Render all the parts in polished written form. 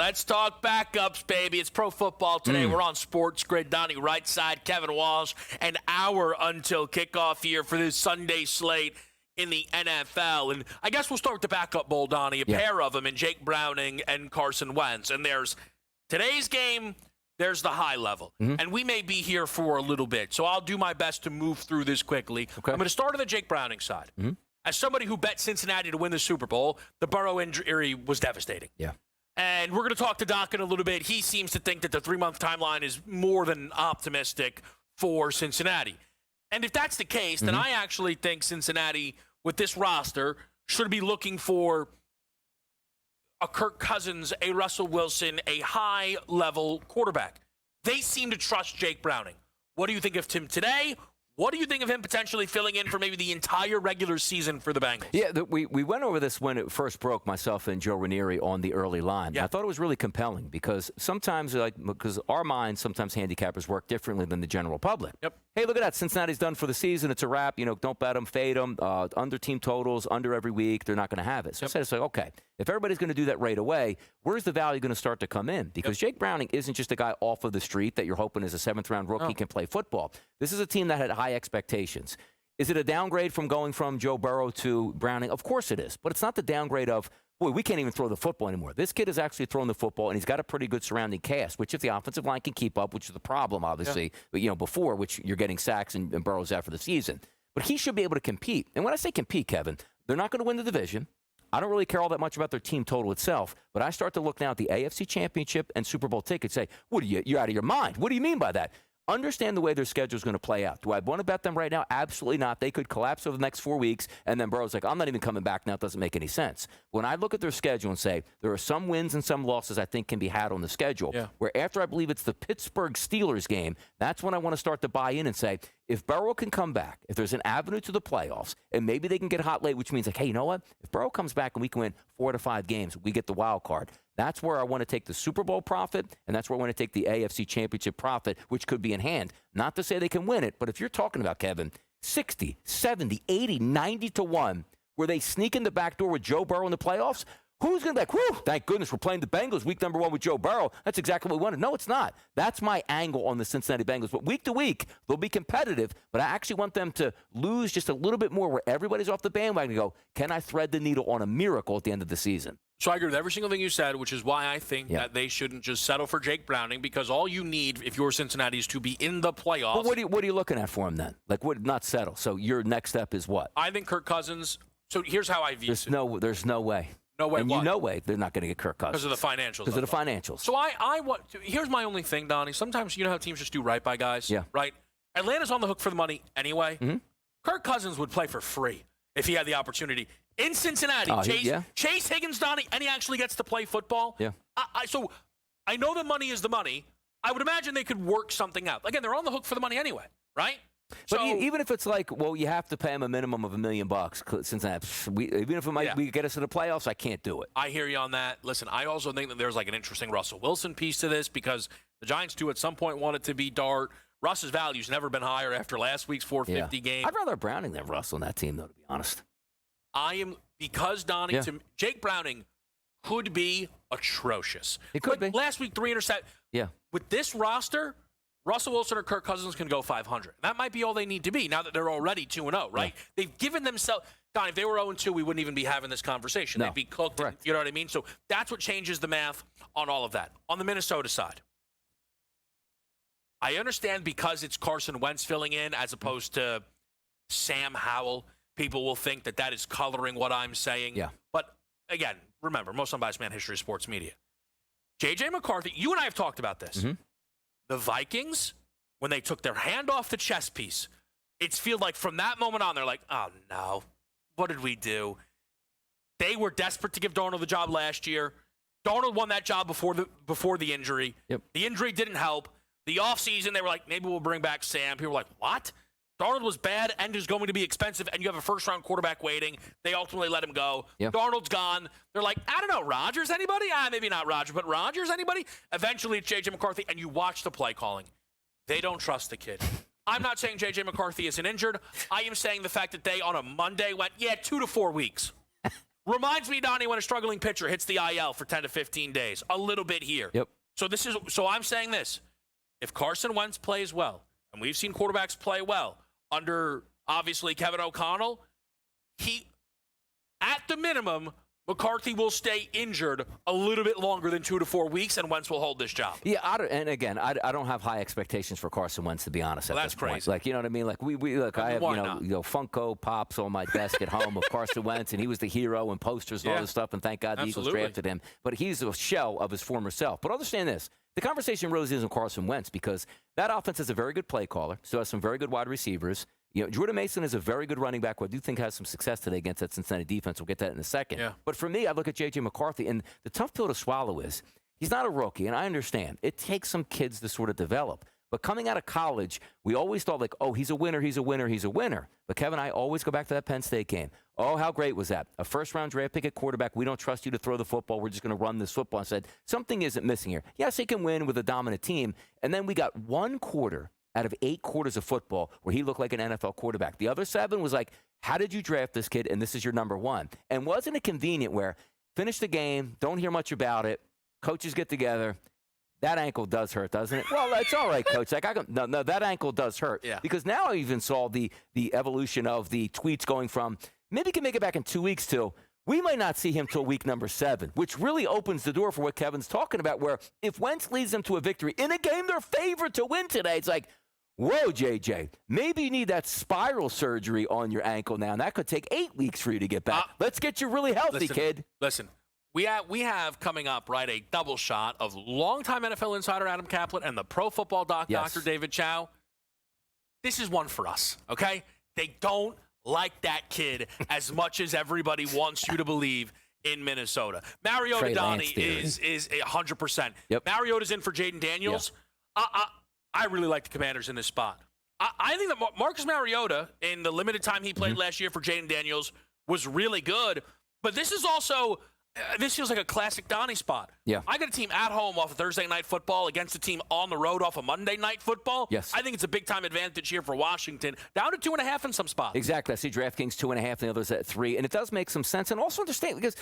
Let's talk backups, baby. It's pro football today. We're on SportsGrid. Donnie Rightside, Kevin Walsh, an hour until kickoff here for this Sunday slate in the NFL. And I guess we'll start with the backup bowl, Donnie. A pair of them in Jake Browning and Carson Wentz. And there's today's game. There's the high level. And we may be here for a little bit. So I'll do my best to move through this quickly. Okay. I'm going to start on the Jake Browning side. As somebody who bet Cincinnati to win the Super Bowl, the Burrow injury was devastating. Yeah. And we're going to talk to Doc in a little bit. He seems to think that the 3-month timeline is more than optimistic for Cincinnati. And if that's the case, then I actually think Cincinnati, with this roster, should be looking for a Kirk Cousins, a Russell Wilson, a high-level quarterback. They seem to trust Jake Browning. What do you think of him today? What do you think of him potentially filling in for maybe the entire regular season for the Bengals? Yeah, we went over this when it first broke, myself and Joe Ranieri on the early line. Yeah. I thought it was really compelling because sometimes, because our minds, sometimes handicappers work differently than the general public. Yep. Hey, look at that. Cincinnati's done for the season. It's a wrap. Don't bet them, fade them. Under team totals, under every week. They're not going to have it. So I said, it's like, okay, if everybody's going to do that right away, where's the value going to start to come in? Because Jake Browning isn't just a guy off of the street that you're hoping is a 7th-round rookie can play football. This is a team that had high expectations. Is it a downgrade from going from Joe Burrow to Browning? Of course it is. But it's not the downgrade of, boy, we can't even throw the football anymore. This kid is actually throwing the football, and he's got a pretty good surrounding cast, which if the offensive line can keep up, which is the problem, obviously, but before, which you're getting sacks and Burrow's out for the season. But he should be able to compete. And when I say compete, Kevin, they're not going to win the division. I don't really care all that much about their team total itself, but I start to look now at the AFC Championship and Super Bowl tickets and say, you're out of your mind. What do you mean by that? Understand the way their schedule is going to play out. Do I want to bet them right now? Absolutely not. They could collapse over the next 4 weeks, and then Burrow's like, I'm not even coming back now. It doesn't make any sense. When I look at their schedule and say, there are some wins and some losses I think can be had on the schedule, where after I believe it's the Pittsburgh Steelers game, that's when I want to start to buy in and say, if Burrow can come back, if there's an avenue to the playoffs, and maybe they can get hot late, which means like, hey, you know what? If Burrow comes back and we can win 4 to 5 games, we get the wild card. That's where I want to take the Super Bowl profit, and that's where I want to take the AFC Championship profit, which could be in hand. Not to say they can win it, but if you're talking about, Kevin, 60, 70, 80, 90 to 1, where they sneak in the back door with Joe Burrow in the playoffs, who's going to be like, whew, thank goodness we're playing the Bengals week number 1 with Joe Burrow. That's exactly what we wanted. No, it's not. That's my angle on the Cincinnati Bengals. But week to week, they'll be competitive, but I actually want them to lose just a little bit more where everybody's off the bandwagon and go, can I thread the needle on a miracle at the end of the season? So I agree with every single thing you said, which is why I think that they shouldn't just settle for Jake Browning, because all you need if you're Cincinnati is to be in the playoffs. Well, what are you looking at for him then? Like, what? Not settle. So your next step is what? I think Kirk Cousins. So here's how I view it. There's no way. No way. And what? They're not going to get Kirk Cousins because of the financials. Because of the financials. So I want. Here's my only thing, Donnie. Sometimes you know how teams just do right by guys. Yeah. Right. Atlanta's on the hook for the money anyway. Kirk Cousins would play for free if he had the opportunity. In Cincinnati, Chase Higgins, Donnie, and he actually gets to play football. Yeah. So I know the money is the money. I would imagine they could work something out. Again, they're on the hook for the money anyway, right? But even if it's like, well, you have to pay him a minimum of $1 million, Cincinnati. Even if it might get us to the playoffs, I can't do it. I hear you on that. Listen, I also think that there's like an interesting Russell Wilson piece to this, because the Giants do at some point want it to be Dart. Russ's value's never been higher after last week's 450 game. I'd rather Browning than Russell in that team, though, to be honest. Donnie, Jake Browning could be atrocious. It could be. Last week, 3 interceptions. Yeah. With this roster, Russell Wilson or Kirk Cousins can go 500. That might be all they need to be now that they're already 2-0, right? Yeah. They've given themselves – Donnie, if they were 0-2, we wouldn't even be having this conversation. No. They'd be cooked. Correct. You know what I mean? So that's what changes the math on all of that. On the Minnesota side, I understand because it's Carson Wentz filling in as opposed to Sam Howell. People will think that is coloring what I'm saying. Yeah. But, again, remember, most unbiased man history of sports media. J.J. McCarthy, you and I have talked about this. The Vikings, when they took their hand off the chess piece, it's feel like from that moment on, they're like, oh, no, what did we do? They were desperate to give Darnold the job last year. Darnold won that job before the injury. Yep. The injury didn't help. The offseason, they were like, maybe we'll bring back Sam. People were like, what? Darnold was bad and is going to be expensive, and you have a first-round quarterback waiting. They ultimately let him go. Yep. Darnold's gone. They're like, I don't know, Rodgers, anybody? Maybe not Rodgers, but Rodgers, anybody? Eventually, it's J.J. McCarthy, and you watch the play calling. They don't trust the kid. I'm not saying J.J. McCarthy isn't injured. I am saying the fact that they, on a Monday, went, 2 to 4 weeks. Reminds me, Donnie, when a struggling pitcher hits the IL for 10 to 15 days. A little bit here. Yep. So I'm saying this. If Carson Wentz plays well, and we've seen quarterbacks play well under, obviously, Kevin O'Connell, at the minimum, McCarthy will stay injured a little bit longer than 2 to 4 weeks, and Wentz will hold this job. Yeah, I don't have high expectations for Carson Wentz, to be honest. Well, that's crazy. Like, you know what I mean? Like, I have Funko Pops on my desk at home of Carson Wentz, and he was the hero and posters and all this stuff, and thank God the Eagles drafted him. But he's a shell of his former self. But understand this. The conversation really isn't Carson Wentz because that offense is a very good play caller, so has some very good wide receivers. Jordan Mason is a very good running back who I do think has some success today against that Cincinnati defense. We'll get that in a second. Yeah. But for me, I look at J.J. McCarthy, and the tough pill to swallow is he's not a rookie, and I understand. It takes some kids to sort of develop. But coming out of college, we always thought, like, oh, he's a winner, he's a winner, he's a winner. But, Kevin, I always go back to that Penn State game. Oh, how great was that? A first-round draft pick at quarterback. We don't trust you to throw the football. We're just going to run this football. I said, something isn't missing here. Yes, he can win with a dominant team. And then we got one quarter out of 8 quarters of football where he looked like an NFL quarterback. The other 7 was like, how did you draft this kid, and this is your number 1? And wasn't it convenient where finish the game, don't hear much about it, coaches get together, that ankle does hurt, doesn't it? Well, it's all right, Coach. Like, no, that ankle does hurt. Yeah. Because now I even saw the evolution of the tweets going from, maybe he can make it back in 2 weeks to, we might not see him till week number 7, which really opens the door for what Kevin's talking about, where if Wentz leads them to a victory in a game they're favored to win today, it's like, whoa, JJ, maybe you need that spiral surgery on your ankle now, and that could take 8 weeks for you to get back. Let's get you really healthy, kid. Listen, we have coming up, right, a double shot of longtime NFL insider Adam Kaplan and the pro football Dr. David Chow. This is one for us, okay? They don't like that kid as much as everybody wants you to believe in Minnesota. Mariota, Donnie, is 100%. Yep. Mariota's in for Jaden Daniels. Yeah. I really like the Commanders in this spot. I think that Marcus Mariota, in the limited time he played last year for Jaden Daniels, was really good. But this is also, this feels like a classic Donnie spot. Yeah. I got a team at home off of Thursday Night Football against a team on the road off of Monday Night Football. Yes. I think it's a big-time advantage here for Washington. Down to 2.5 in some spots. Exactly. I see DraftKings 2.5 and the others at 3. And it does make some sense. And also understand, because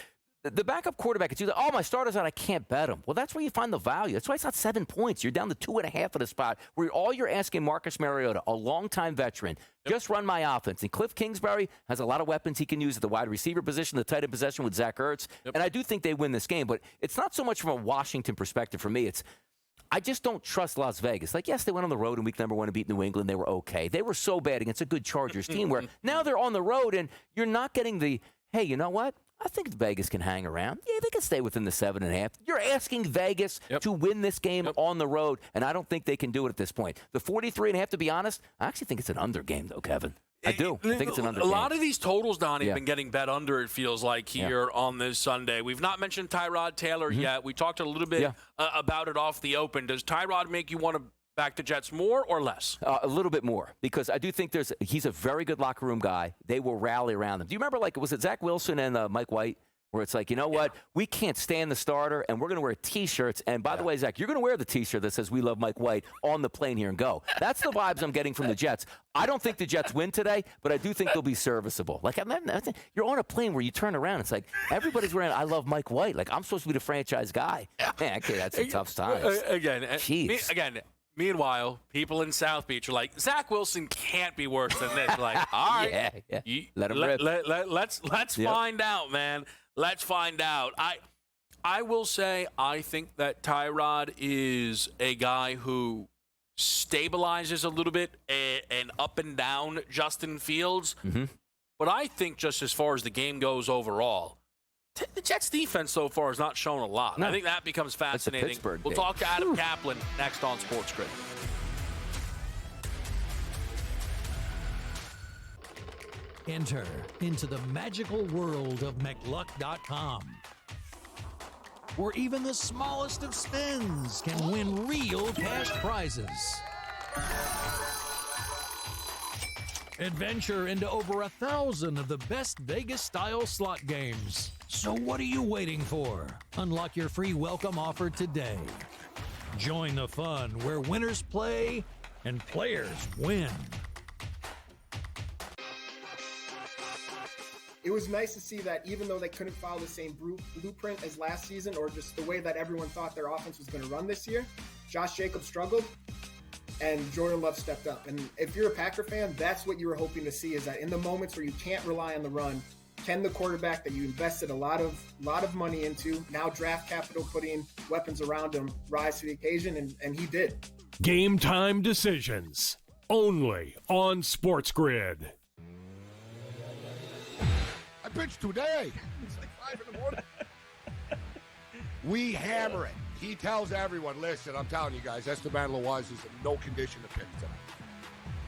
the backup quarterback, it's either, my starter's out, I can't bet him. Well, that's where you find the value. That's why it's not 7 points. You're down to 2.5 at a spot where all you're asking Marcus Mariota, a longtime veteran, just run my offense. And Cliff Kingsbury has a lot of weapons he can use at the wide receiver position, the tight end possession with Zach Ertz. And I do think they win this game. But it's not so much from a Washington perspective for me. I just don't trust Las Vegas. Like, yes, they went on the road in week number 1 and beat New England. They were okay. They were so bad against a good Chargers team where now they're on the road and you're not getting the, hey, you know what? I think Vegas can hang around. Yeah, they can stay within the 7.5. You're asking Vegas to win this game on the road, and I don't think they can do it at this point. The 43.5, to be honest, I actually think it's an under game, though, Kevin. I do. I think it's an under game. A lot of these totals, Donnie, have been getting bet under, it feels like, here on this Sunday. We've not mentioned Tyrod Taylor yet. We talked a little bit about it off the open. Does Tyrod make you want to back the Jets more or less? A little bit more, because I do think he's a very good locker room guy. They will rally around him. Do you remember, like, was it Zach Wilson and Mike White, where it's like, you know what, we can't stand the starter, and we're going to wear T-shirts. And by the way, Zach, you're going to wear the T-shirt that says we love Mike White on the plane here and go. That's the vibes I'm getting from the Jets. I don't think the Jets win today, but I do think they'll be serviceable. Like, you're on a plane where you turn around, it's like everybody's wearing I love Mike White. Like, I'm supposed to be the franchise guy. Man, okay, that's a tough time. Meanwhile, people in South Beach are like, Zach Wilson can't be worse than this. Like, all right, let him rip. Let's find out, man. Let's find out. I will say I think that Tyrod is a guy who stabilizes a little bit and up and down Justin Fields. But I think just as far as the game goes overall, the Jets defense so far has not shown a lot. No. I think that becomes fascinating. We'll talk to Adam Kaplan next on SportsGrid. Enter into the magical world of McLuck.com, where even the smallest of spins can win real cash prizes. Adventure into over 1,000 of the best Vegas-style slot games. So what are you waiting for? Unlock your free welcome offer today. Join the fun where winners play and players win. it was nice to see that even though they couldn't follow the same blueprint as last season, or just the way that everyone thought their offense was going to run this year, Josh Jacobs struggled and Jordan Love stepped up. And if you're a Packer fan, that's what you were hoping to see, is that in the moments where you can't rely on the run, can the quarterback that you invested a lot of money into, now draft capital, putting weapons around him, rise to the occasion, and he did. Game time decisions, only on SportsGrid. I pitched today. It's like 5 in the morning. We hammer it. He tells everyone, listen, I'm telling you guys, Esteban Loaiza is in no condition to pitch tonight.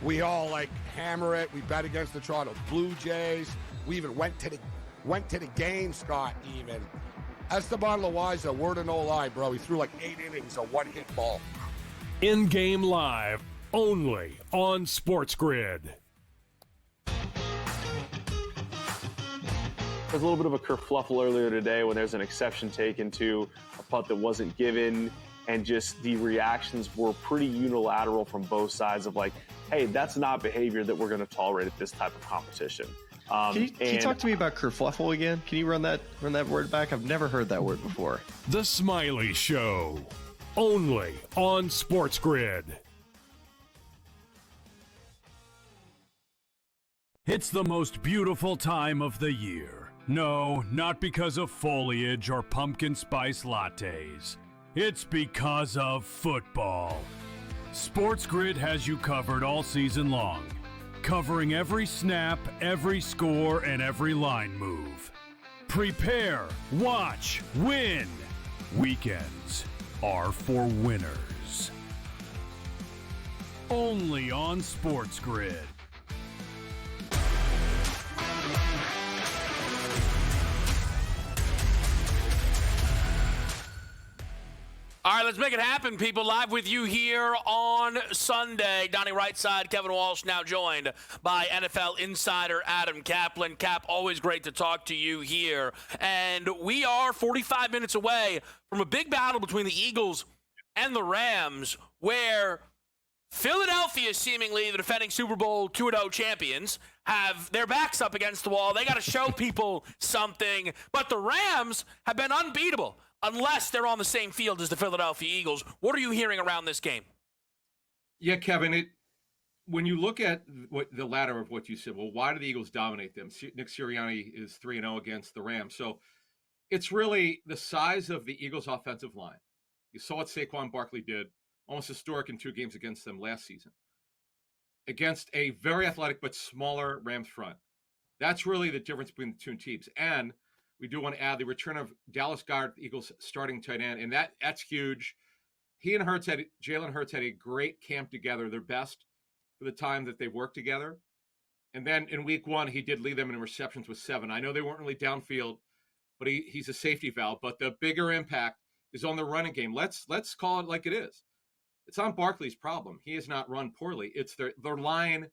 We all hammer it. We bet against the Toronto Blue Jays. We even went to the game, Scott, even. Esteban Loaiza, word of no lie, bro. He threw 8 innings, a one-hit ball. In-game live, only on SportsGrid. There's a little bit of a kerfluffle earlier today when there's an exception taken to a putt that wasn't given, and just the reactions were pretty unilateral from both sides of hey, that's not behavior that we're going to tolerate at this type of competition. Can you talk to me about kerfluffle again? Can you run that word back? I've never heard that word before. The Smiley Show, only on SportsGrid. It's the most beautiful time of the year. No, not because of foliage or pumpkin spice lattes. It's because of football. SportsGrid has you covered all season long, covering every snap, every score, and every line move. Prepare, watch, win. Weekends are for winners. Only on SportsGrid. All right, let's make it happen, people. Live with you here on Sunday. Donnie Rightside, Kevin Walsh, now joined by NFL insider Adam Kaplan. Cap, always great to talk to you here. And we are 45 minutes away from a big battle between the Eagles and the Rams, where Philadelphia, seemingly the defending Super Bowl 2-0 champions, have their backs up against the wall. They got to show people something. But the Rams have been unbeatable, unless they're on the same field as the Philadelphia Eagles. What are you hearing around this game? Yeah, Kevin, when you look at the latter of what you said, well, why do the Eagles dominate them? Nick Sirianni is 3-0 against the Rams. So it's really the size of the Eagles' offensive line. You saw what Saquon Barkley did, almost historic in 2 games against them last season, against a very athletic but smaller Rams front. That's really the difference between the two teams. And we do want to add the return of Dallas Goedert, the Eagles' starting tight end, and that's huge. He and Jalen Hurts had a great camp together, their best for the time that they've worked together. And then in week 1, he did lead them in receptions with 7. I know they weren't really downfield, but he's a safety valve. But the bigger impact is on the running game. Let's call it like it is. It's on Barkley's problem. He has not run poorly. It's their line,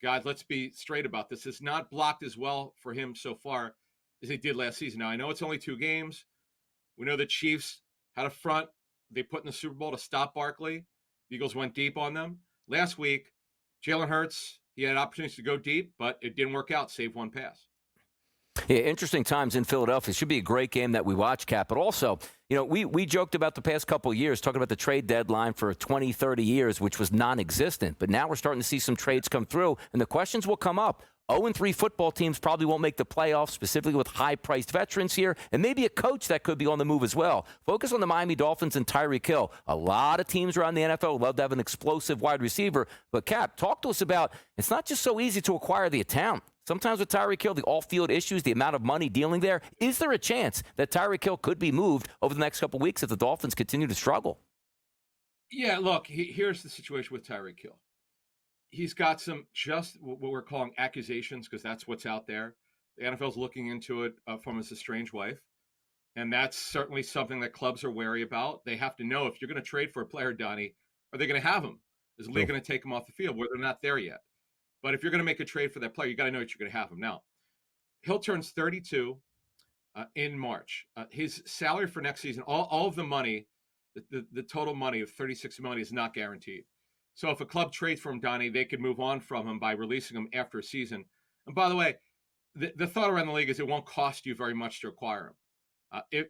guys, let's be straight about this, has not blocked as well for him so far as they did last season. Now, I know it's only 2 games. We know the Chiefs had a front they put in the Super Bowl to stop Barkley. The Eagles went deep on them. Last week, Jalen Hurts, he had opportunities to go deep, but it didn't work out, save 1 pass. Yeah, interesting times in Philadelphia. It should be a great game that we watch, Cap. But also, we joked about the past couple of years, talking about the trade deadline for 20, 30 years, which was non-existent. But now we're starting to see some trades come through, and the questions will come up. 0-3 football teams probably won't make the playoffs, specifically with high-priced veterans here, and maybe a coach that could be on the move as well. Focus on the Miami Dolphins and Tyreek Hill. A lot of teams around the NFL would love to have an explosive wide receiver. But, Cap, talk to us about, it's not just so easy to acquire the talent. Sometimes with Tyreek Hill, the off-field issues, the amount of money dealing there, is there a chance that Tyreek Hill could be moved over the next couple of weeks if the Dolphins continue to struggle? Yeah, look, here's the situation with Tyreek Hill. He's got some just what we're calling accusations, because that's what's out there. The NFL's looking into it from his estranged wife. And that's certainly something that clubs are wary about. They have to know, if you're going to trade for a player, Donnie, are they going to have him? Is the league going to take him off the field where they're not there yet? But if you're going to make a trade for that player, you got to know that you're going to have him. Now, Hill turns 32 in March. His salary for next season, all of the money, the total money of $36 million is not guaranteed. So if a club trades for him, Donnie, they could move on from him by releasing him after a season. And by the way, the thought around the league is it won't cost you very much to acquire him.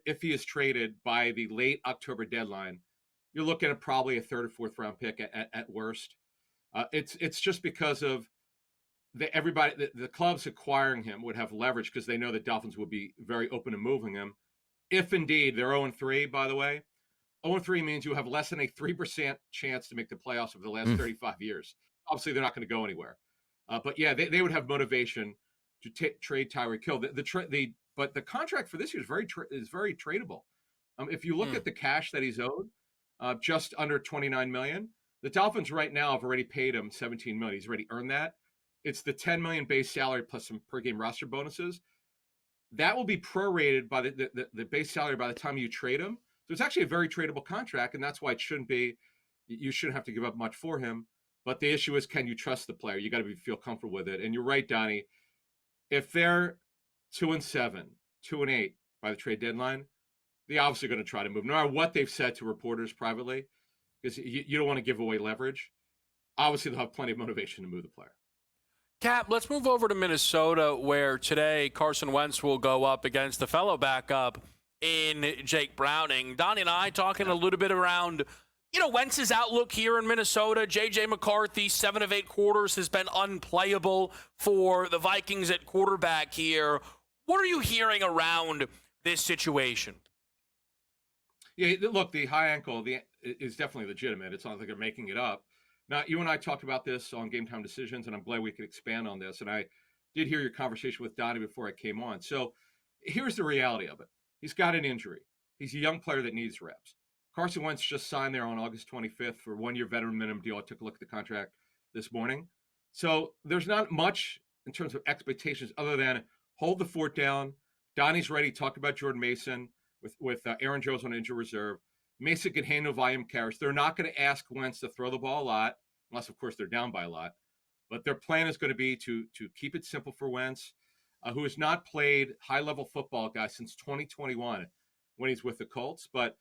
If he is traded by the late October deadline, you're looking at probably a third or fourth round pick at worst. It's just because of the clubs acquiring him would have leverage because they know the Dolphins would be very open to moving him. If indeed they're 0-3, by the way, 0-3 means you have less than a 3% chance to make the playoffs over the last 35 years. Obviously, they're not going to go anywhere. But yeah, they would have motivation to trade Tyreek Hill. But the contract for this year is very tradable. If you look at the cash that he's owed, just under $29 million, the Dolphins right now have already paid him $17 million. He's already earned that. It's the $10 million base salary plus some per game roster bonuses. That will be prorated by the base salary by the time you trade him. So it's actually a very tradable contract, and that's why you shouldn't have to give up much for him. But the issue is, can you trust the player? You got to feel comfortable with it. And you're right, Donnie. If they're 2-7, 2-8 by the trade deadline, they're obviously going to try to move. No matter what they've said to reporters privately, because you don't want to give away leverage. Obviously, they'll have plenty of motivation to move the player. Cap, let's move over to Minnesota, where today Carson Wentz will go up against the fellow backup in Jake Browning. Donnie and I talking a little bit around, Wentz's outlook here in Minnesota. J.J. McCarthy, 7 of 8 quarters, has been unplayable for the Vikings at quarterback here. What are you hearing around this situation? Yeah, look, the high ankle is definitely legitimate. It's not like they're making it up. Now, you and I talked about this on Game Time Decisions, and I'm glad we could expand on this. And I did hear your conversation with Donnie before I came on. So here's the reality of it. He's got an injury. He's a young player that needs reps. Carson Wentz just signed there on August 25th for a 1-year veteran minimum deal. I took a look at the contract this morning. So there's not much in terms of expectations other than hold the fort down. Donnie's ready. Talked about Jordan Mason with Aaron Jones on injury reserve. Mason can handle volume carries. They're not going to ask Wentz to throw the ball a lot, unless, of course, they're down by a lot. But their plan is going to be to keep it simple for Wentz, who has not played high-level football, guys, since 2021 when he's with the Colts. But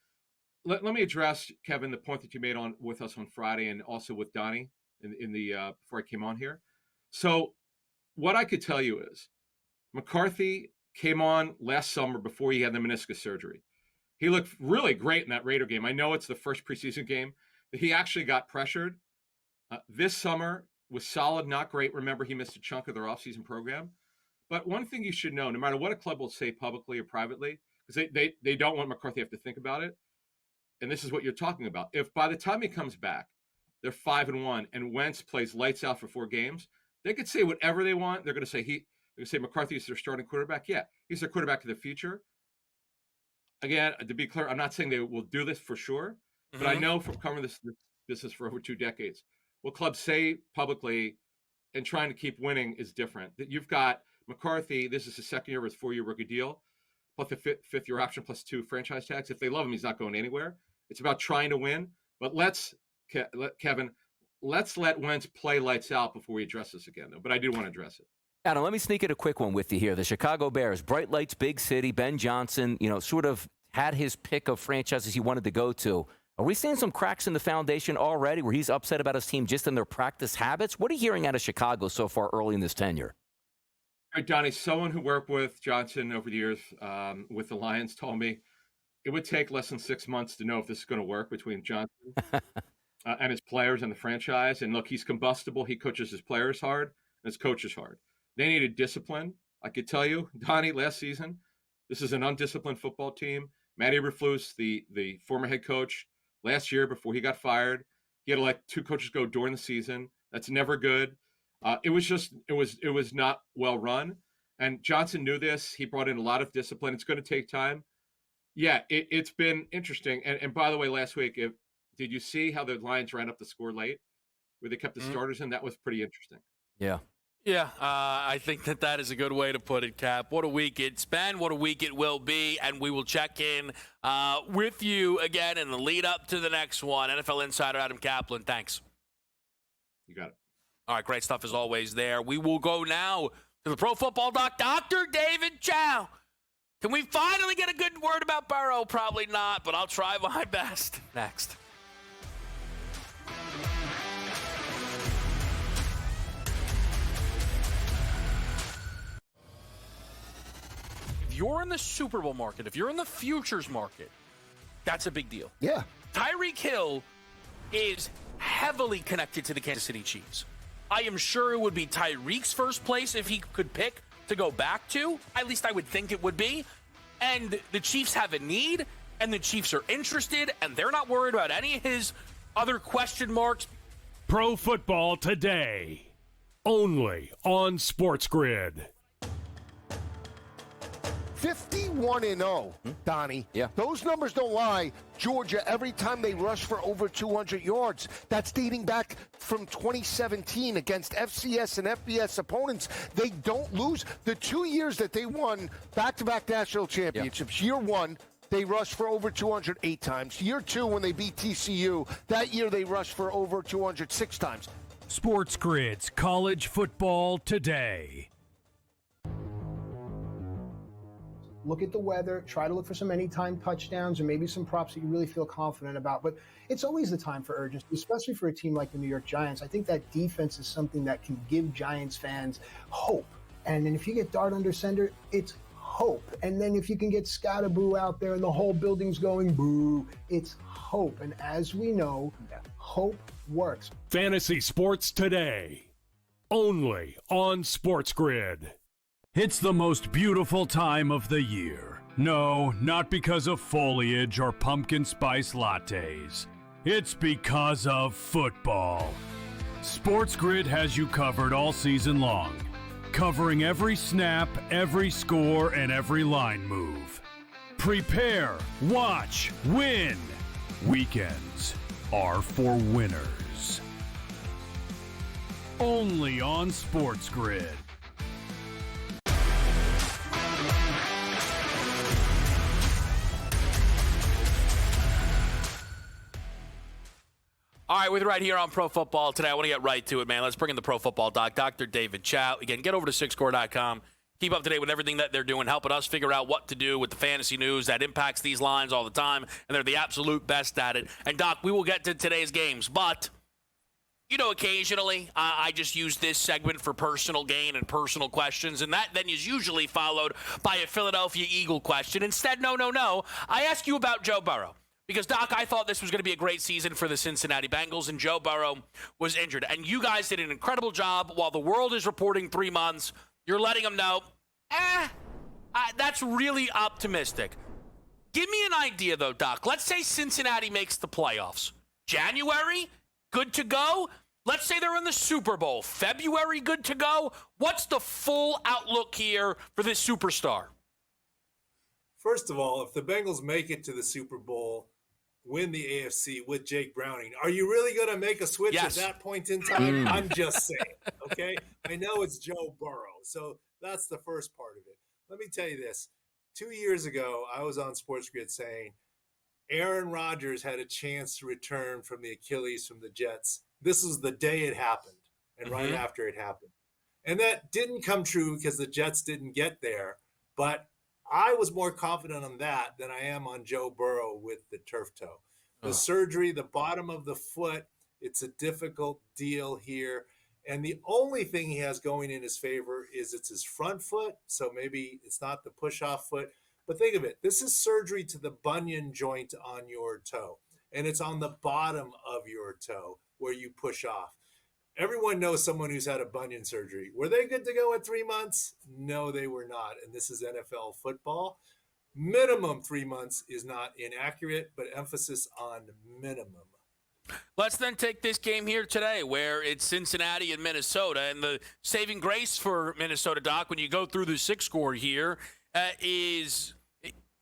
let me address, Kevin, the point that you made with us on Friday and also with Donnie in the before I came on here. So what I could tell you is McCarthy came on last summer before he had the meniscus surgery. He looked really great in that Raider game. I know it's the first preseason game, but he actually got pressured. This summer was solid, not great. Remember, he missed a chunk of their offseason program. But one thing you should know, no matter what a club will say publicly or privately, because they don't want McCarthy to have to think about it, and this is what you're talking about. If by the time he comes back, they're 5-1, and Wentz plays lights out for 4 games, they could say whatever they want. They're going to say McCarthy is their starting quarterback. Yeah, he's their quarterback of the future. Again, to be clear, I'm not saying they will do this for sure, but I know from covering this business for over 2 decades, what clubs say publicly and trying to keep winning is different. You've got McCarthy, this is his second year of his 4-year rookie deal, plus the fifth-year option plus 2 franchise tags. If they love him, he's not going anywhere. It's about trying to win. But Kevin, let's let Wentz play lights out before we address this again, though. But I do want to address it. Adam, let me sneak in a quick one with you here. The Chicago Bears, bright lights, big city. Ben Johnson, sort of had his pick of franchises he wanted to go to. Are we seeing some cracks in the foundation already where he's upset about his team just in their practice habits? What are you hearing out of Chicago so far early in this tenure? All right, Donnie, someone who worked with Johnson over the years with the Lions told me it would take less than 6 months to know if this is going to work between Johnson and his players and the franchise. And look, he's combustible. He coaches his players hard and his coaches hard. They needed discipline. I could tell you, Donnie, last season, this is an undisciplined football team. Matty Eberflus, the former head coach, last year before he got fired, he had to let 2 coaches go during the season. That's never good. It was not well run. And Johnson knew this. He brought in a lot of discipline. It's going to take time. Yeah, it's been interesting. And by the way, last week, did you see how the Lions ran up the score late, where they kept the starters in? That was pretty interesting. Yeah. Yeah, I think that is a good way to put it, Cap. What a week it's been. What a week it will be. And we will check in with you again in the lead up to the next one. NFL Insider Adam Kaplan, thanks. You got it. All right, great stuff as always there. We will go now to the Pro Football Doc, Dr. David Chow. Can we finally get a good word about Burrow? Probably not, but I'll try my best. Next. you're in the Super Bowl market, if you're in the futures market, that's a big deal. Yeah. Tyreek Hill is heavily connected to the Kansas City Chiefs. I am sure it would be Tyreek's first place if he could pick to go back to. At least I would think it would be. And the Chiefs have a need, and the Chiefs are interested, and they're not worried about any of his other question marks. Pro Football Today, only on SportsGrid. 51-0, Donnie. Yeah. Those numbers don't lie. Georgia, every time they rush for over 200 yards, that's dating back from 2017 against FCS and FBS opponents. They don't lose. The 2 years that they won back-to-back national championships, year one, they rushed for over 208 times. Year two, when they beat TCU, that year they rushed for over 206 times. SportsGrid's College Football Today. Look at the weather, try to look for some anytime touchdowns or maybe some props that you really feel confident about. But it's always the time for urgency, especially for a team like the New York Giants. I think that defense is something that can give Giants fans hope. And then if you get Dart under center, it's hope. And then if you can get Scatterboo out there and the whole building's going boo, it's hope. And as we know, hope works. Fantasy Sports Today, only on SportsGrid. It's the most beautiful time of the year. No, not because of foliage or pumpkin spice lattes. It's because of football. SportsGrid has you covered all season long, covering every snap, every score, and every line move. Prepare, watch, win. Weekends are for winners. Only on SportsGrid. All right, we're right here on Pro Football Today. I want to get right to it, man. Let's bring in the Pro Football Doc, Dr. David Chow. Again, get over to sixscore.com. Keep up to date with everything that they're doing, helping us figure out what to do with the fantasy news that impacts these lines all the time, and they're the absolute best at it. And, Doc, we will get to today's games, but, you know, occasionally I just use this segment for personal gain and personal questions, and that then is usually followed by a Philadelphia Eagle question. Instead, no. I ask you about Joe Burrow. Because, Doc, I thought this was going to be a great season for the Cincinnati Bengals, and Joe Burrow was injured. And you guys did an incredible job. While the world is reporting 3 months, you're letting them know, that's really optimistic. Give me an idea, though, Doc. Let's say Cincinnati makes the playoffs. January, good to go? Let's say they're in the Super Bowl. February, good to go? What's the full outlook here for this superstar? First of all, if the Bengals make it to the Super Bowl, win the AFC with Jake Browning, are you really going to make a switch at that point in time? I'm just saying, okay? I know it's Joe Burrow, so that's the first part of it. Let me tell you this. 2 years ago, I was on SportsGrid saying Aaron Rodgers had a chance to return from the Achilles from the Jets. This was the day it happened and right after it happened. And that didn't come true because the Jets didn't get there, but I was more confident on that than I am on Joe Burrow with the turf toe. The surgery, the bottom of the foot, it's a difficult deal here. And the only thing he has going in his favor is it's his front foot. So maybe it's not the push-off foot. But think of it. This is surgery to the bunion joint on your toe. And it's on the bottom of your toe where you push off. Everyone knows someone who's had a bunion surgery. Were they good to go at 3 months? No, they were not. And this is NFL football. Minimum 3 months is not inaccurate, but emphasis on minimum. Let's then take this game here today where it's Cincinnati and Minnesota. And the saving grace for Minnesota, Doc, when you go through the six score here, is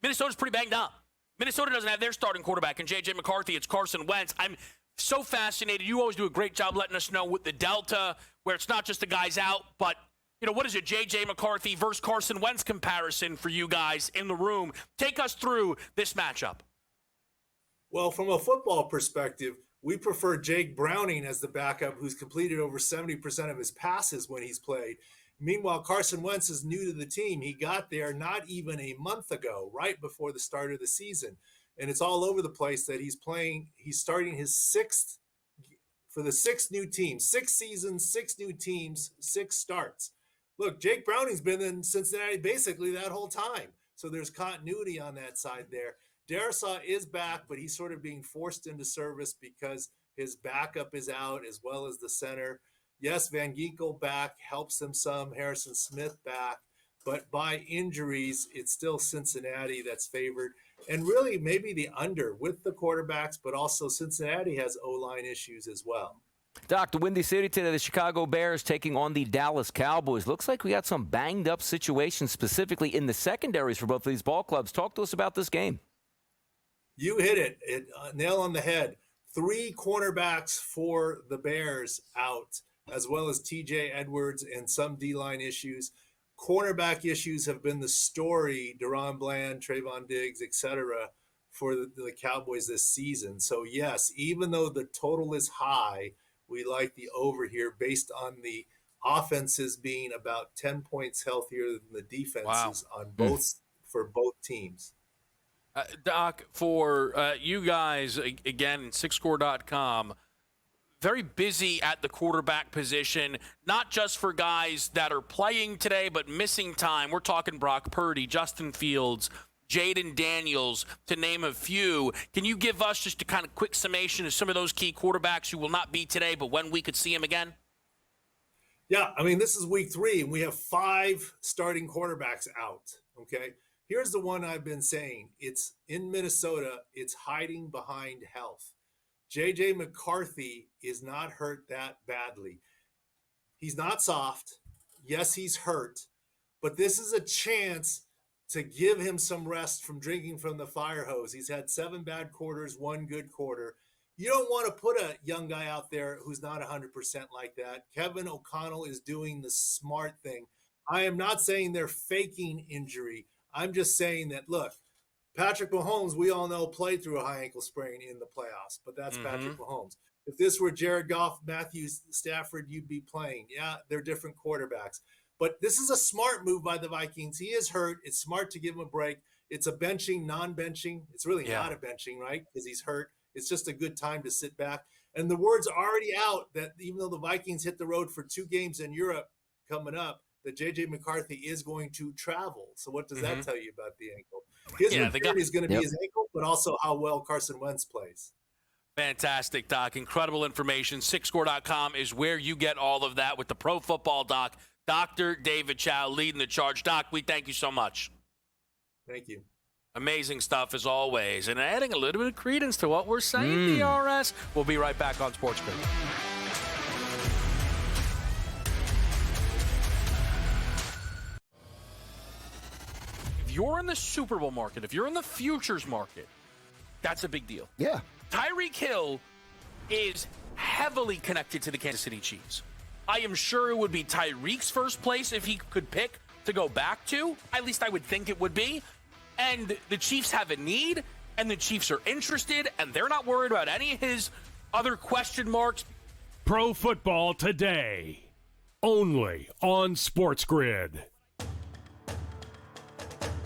Minnesota's pretty banged up. Minnesota doesn't have their starting quarterback. And J.J. McCarthy, it's Carson Wentz. I'm so fascinated. You always do a great job letting us know with the Delta, where it's not just the guys out, but, you know, what is it, J.J. McCarthy versus Carson Wentz comparison for you guys in the room? Take us through this matchup. Well, from a football perspective, we prefer Jake Browning as the backup who's completed over 70% of his passes when he's played. Meanwhile, Carson Wentz is new to the team. He got there not even a month ago, right before the start of the season. And it's all over the place that he's playing. He's starting his sixth for the six new teams, 6 seasons, 6 new teams, 6 starts. Look, Jake Browning's been in Cincinnati basically that whole time. So there's continuity on that side there. Darisaw is back, but he's sort of being forced into service because his backup is out as well as the center. Yes, Van Ginkel back helps them some. Harrison Smith back. But by injuries, it's still Cincinnati that's favored. And really maybe the under with the quarterbacks, but also Cincinnati has O-line issues as well. Doc, the Windy City today, the Chicago Bears taking on the Dallas Cowboys. Looks like we got some banged-up situations specifically in the secondaries for both of these ball clubs. Talk to us about this game. You hit it, nail on the head. 3 cornerbacks for the Bears out, as well as TJ Edwards and some D-line issues. Cornerback issues have been the story, Deron Bland, Trayvon Diggs, etc., for the Cowboys this season. So, yes, even though the total is high, we like the over here based on the offenses being about 10 points healthier than the defenses on both for both teams. Doc, for you guys, again, SixScore.com, very busy at the quarterback position, not just for guys that are playing today, but missing time. We're talking Brock Purdy, Justin Fields, Jaden Daniels, to name a few. Can you give us just a kind of quick summation of some of those key quarterbacks who will not be today, but when we could see them again? Yeah, I mean, this is week 3, and we have 5 starting quarterbacks out, okay? Here's the one I've been saying. It's in Minnesota. It's hiding behind health. J.J. McCarthy is not hurt that badly. He's not soft. Yes, he's hurt. But this is a chance to give him some rest from drinking from the fire hose. He's had 7 bad quarters, 1 good quarter. You don't want to put a young guy out there who's not 100% like that. Kevin O'Connell is doing the smart thing. I am not saying they're faking injury. I'm just saying that, look, Patrick Mahomes, we all know, played through a high ankle sprain in the playoffs, but that's Patrick Mahomes. If this were Jared Goff, Matthew Stafford, you'd be playing. Yeah, they're different quarterbacks. But this is a smart move by the Vikings. He is hurt. It's smart to give him a break. It's a benching, non-benching. It's really not a benching, right? Because he's hurt. It's just a good time to sit back. And the word's already out that even though the Vikings hit the road for 2 games in Europe coming up, that J.J. McCarthy is going to travel. So what does that tell you about the ankle? His concern is going to be his ankle, but also how well Carson Wentz plays. Fantastic, Doc. Incredible information. SixScore.com is where you get all of that with the Pro Football Doc. Dr. David Chow leading the charge. Doc, we thank you so much. Thank you. Amazing stuff as always. And adding a little bit of credence to what we're saying, DRS. We'll be right back on SportsGrid. If you're in the Super Bowl market, if you're in the futures market, that's a big deal. Yeah. Tyreek Hill is heavily connected to the Kansas City Chiefs. I am sure it would be Tyreek's first place if he could pick to go back to. At least I would think it would be. And the Chiefs have a need, and the Chiefs are interested, and they're not worried about any of his other question marks. Pro Football Today, only on SportsGrid.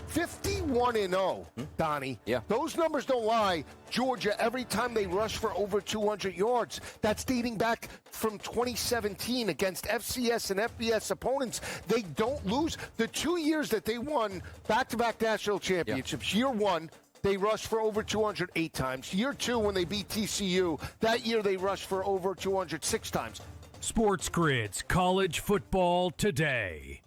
51-0, Donnie. Yeah. Those numbers don't lie. Georgia, every time they rush for over 200 yards, that's dating back from 2017 against FCS and FBS opponents. They don't lose. The 2 years that they won back-to-back national championships, year 1, they rushed for over 208 times. Year 2, when they beat TCU, that year they rushed for over 206 times. SportsGrid's College Football Today.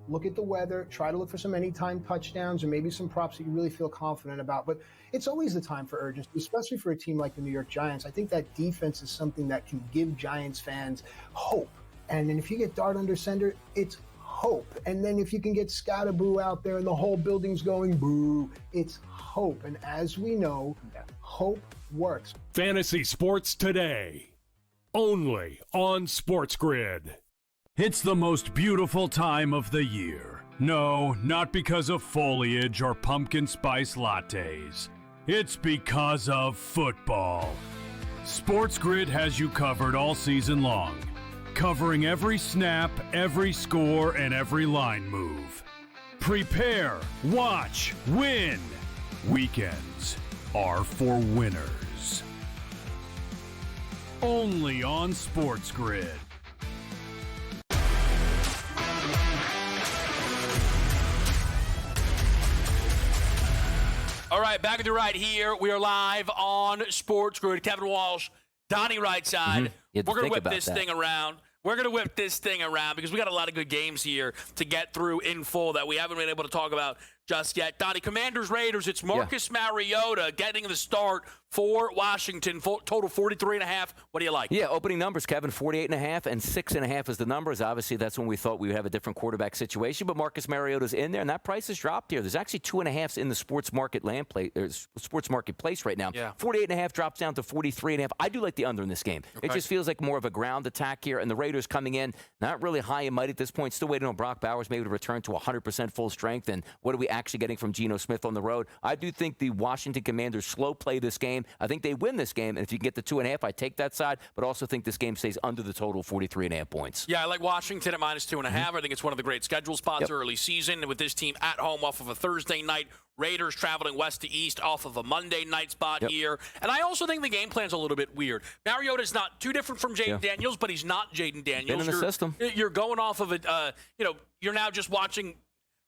Look at the weather, try to look for some anytime touchdowns or maybe some props that you really feel confident about. But it's always the time for urgency, especially for a team like the New York Giants. I think that defense is something that can give Giants fans hope. And then if you get Dart under center, it's hope. And then if you can get Scatterboo out there and the whole building's going boo, it's hope. And as we know, hope works. Fantasy Sports Today, only on SportsGrid. It's the most beautiful time of the year. No, not because of foliage or pumpkin spice lattes. It's because of football. SportsGrid has you covered all season long, covering every snap, every score, and every line move. Prepare, watch, win. Weekends are for winners. Only on SportsGrid. All right, back with you right here. We are live on SportsGrid. Kevin Walsh, Donnie Rightside. We're going to whip this thing around. We're going to whip this thing around because we got a lot of good games here to get through in full that we haven't been able to talk about just yet. Donnie, Commanders, Raiders, it's Marcus Mariota getting the start for Washington, total 43.5. What do you like? Yeah, opening numbers, Kevin, 48.5 and 6.5 is the numbers. Obviously, that's when we thought we would have a different quarterback situation, but Marcus Mariota's in there, and that price has dropped here. There's actually 2.5s in the sports marketplace right now. Yeah. 48.5 drops down to 43.5. I do like the under in this game. Okay. It just feels like more of a ground attack here, and the Raiders coming in, not really high and mighty at this point, still waiting on Brock Bowers maybe to return to 100% full strength, and what are we actually getting from Geno Smith on the road? I do think the Washington Commanders slow play this game. I think they win this game, and if you can get the 2.5, I take that side, but also think this game stays under the total 43.5 points. Yeah, I like Washington at minus 2.5. I think it's one of the great schedule spots early season, with this team at home off of a Thursday night. Raiders traveling west to east off of a Monday night spot here. And I also think the game plan's a little bit weird. Mariota's not too different from Jaden Daniels, but he's not Jaden Daniels. Been in the system. You're going off of you're now just watching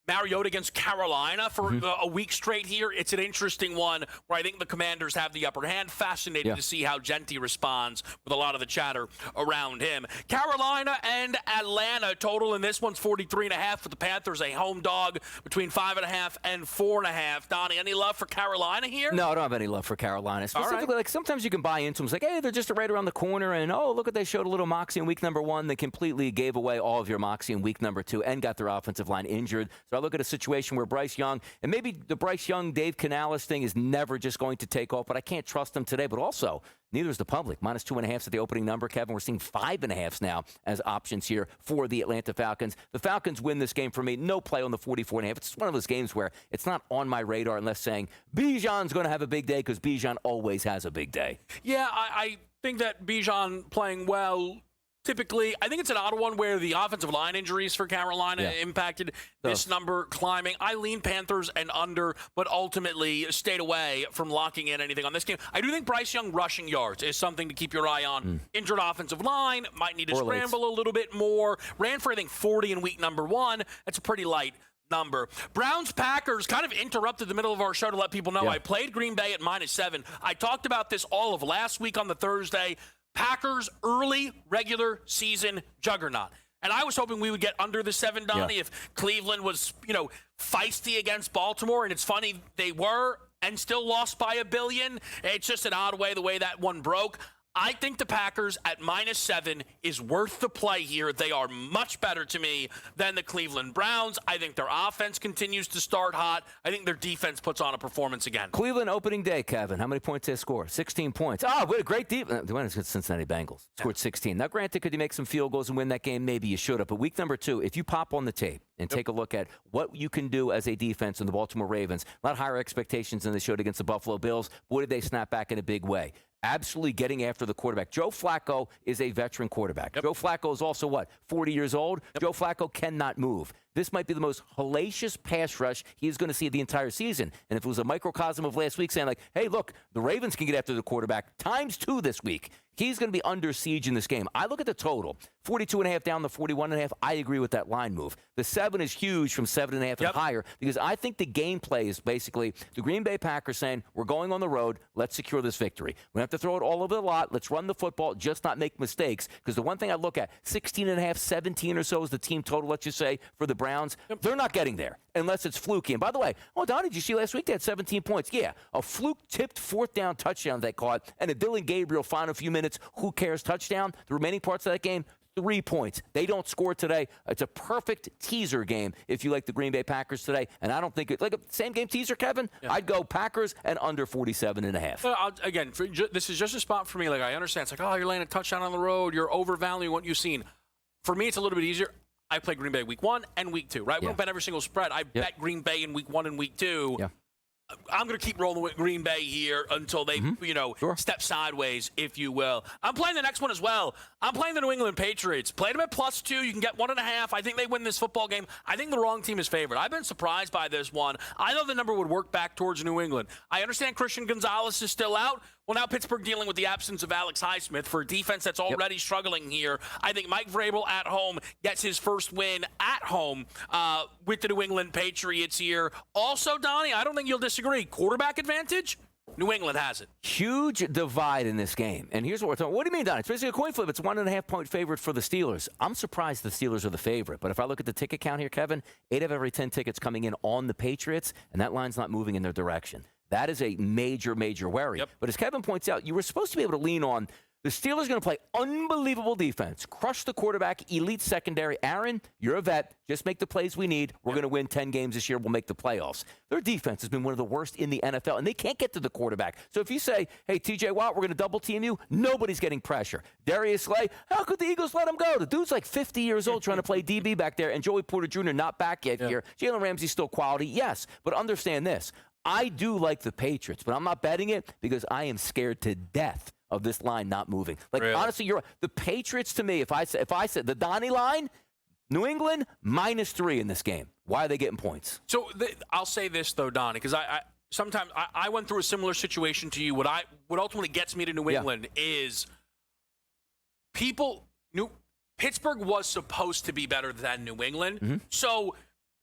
Mariota against Carolina for a week straight here. It's an interesting one where I think the Commanders have the upper hand. Fascinating to see how Genti responds with a lot of the chatter around him. Carolina and Atlanta total in this one's 43.5 for the Panthers, a home dog between 5.5 and 4.5. Donnie, any love for Carolina here? No, I don't have any love for Carolina. Specifically, like sometimes you can buy into them. It's like, hey, they're just right around the corner, and oh, look what they showed a little moxie in week number 1. They completely gave away all of your moxie in week number 2 and got their offensive line injured. So I look at a situation where Bryce Young, and maybe the Bryce Young, Dave Canales thing is never just going to take off, but I can't trust them today. But also, neither is the public. Minus 2.5 at the opening number, Kevin. We're seeing 5.5 now as options here for the Atlanta Falcons. The Falcons win this game for me. No play on the 44.5. It's one of those games where it's not on my radar unless saying Bijan's going to have a big day, because Bijan always has a big day. Yeah, I think that Bijan playing well. Typically, I think it's an odd one where the offensive line injuries for Carolina impacted this number climbing. I lean Panthers and under, but ultimately stayed away from locking in anything on this game. I do think Bryce Young rushing yards is something to keep your eye on. Injured offensive line, might need to scramble a little bit more. Ran for, I think, 40 in week number 1. That's a pretty light number. Browns-Packers kind of interrupted the middle of our show to let people know I played Green Bay at minus 7. I talked about this all of last week on the Thursday. Packers early regular season juggernaut. And I was hoping we would get under the 7, Donnie, if Cleveland was, feisty against Baltimore. And it's funny, they were and still lost by $1 billion. It's just an odd way, the way that one broke. I think the Packers at minus 7 is worth the play here. They are much better to me than the Cleveland Browns. I think their offense continues to start hot. I think their defense puts on a performance again. Cleveland opening day, Kevin. How many points did they score? 16 points. Oh, what a great defense. They went against Cincinnati Bengals. Scored 16. Now, granted, could you make some field goals and win that game? Maybe you should have. But week number 2, if you pop on the tape and take a look at what you can do as a defense in the Baltimore Ravens, a lot higher expectations than they showed against the Buffalo Bills. Boy, did they snap back in a big way. Absolutely getting after the quarterback. Joe Flacco is a veteran quarterback. Joe Flacco is also, 40 years old? Joe Flacco cannot move. This might be the most hellacious pass rush he is going to see the entire season. And if it was a microcosm of last week saying, like, hey, look, the Ravens can get after the quarterback times 2 this week, he's going to be under siege in this game. I look at the total, 42.5 down to 41.5. I agree with that line move. The 7 is huge from 7.5 and higher, because I think the game play is basically the Green Bay Packers saying, we're going on the road, let's secure this victory. We don't have to throw it all over the lot. Let's run the football, just not make mistakes. Because the one thing I look at, 16.5, 17 or so is the team total, let's just say, for the Browns. They're not getting there unless it's fluky. And by the way, Donnie, did you see last week they had 17 points? Yeah, a fluke-tipped 4th down touchdown they caught, and a Dylan Gabriel final few minutes, who cares, touchdown. The remaining parts of that game, 3 points. They don't score today. It's a perfect teaser game if you like the Green Bay Packers today. And I don't think it's like a same game teaser, Kevin. I'd go Packers and under 47.5. Again, this is just a spot for me. Like, I understand. It's like, oh, you're laying a touchdown on the road. You're overvaluing what you've seen. For me, it's a little bit easier. I play Green Bay week 1 and week 2, right? We don't bet every single spread. I bet Green Bay in week 1 and week 2. I'm going to keep rolling with Green Bay here until they, step sideways, if you will. I'm playing the next one as well. I'm playing the New England Patriots. Played them at +2. You can get 1.5. I think they win this football game. I think the wrong team is favored. I've been surprised by this one. I know the number would work back towards New England. I understand Christian Gonzalez is still out. Well, now Pittsburgh dealing with the absence of Alex Highsmith for a defense that's already struggling here. I think Mike Vrabel at home gets his first win at home with the New England Patriots here. Also, Donnie, I don't think you'll disagree. Quarterback advantage? New England has it. Huge divide in this game. And here's what we're talking. What do you mean, Donnie? It's basically a coin flip. It's 1.5-point favorite for the Steelers. I'm surprised the Steelers are the favorite. But if I look at the ticket count here, Kevin, 8 of every 10 tickets coming in on the Patriots, and that line's not moving in their direction. That is a major, major worry. Yep. But as Kevin points out, you were supposed to be able to lean on the Steelers going to play unbelievable defense, crush the quarterback, elite secondary. Aaron, you're a vet. Just make the plays we need. We're going to win 10 games this year. We'll make the playoffs. Their defense has been one of the worst in the NFL, and they can't get to the quarterback. So if you say, hey, TJ Watt, we're going to double team you, nobody's getting pressure. Darius Slay, how could the Eagles let him go? The dude's like 50 years old trying to play DB back there, and Joey Porter Jr. not back yet here. Jalen Ramsey's still quality, yes. But understand this. I do like the Patriots, but I'm not betting it because I am scared to death of this line not moving. Like, honestly, the Patriots to me, if I said the Donnie line, New England, -3 in this game. Why are they getting points? So I'll say this, though, Donnie, because sometimes I went through a similar situation to you. What ultimately gets me to New England is Pittsburgh was supposed to be better than New England. Mm-hmm. So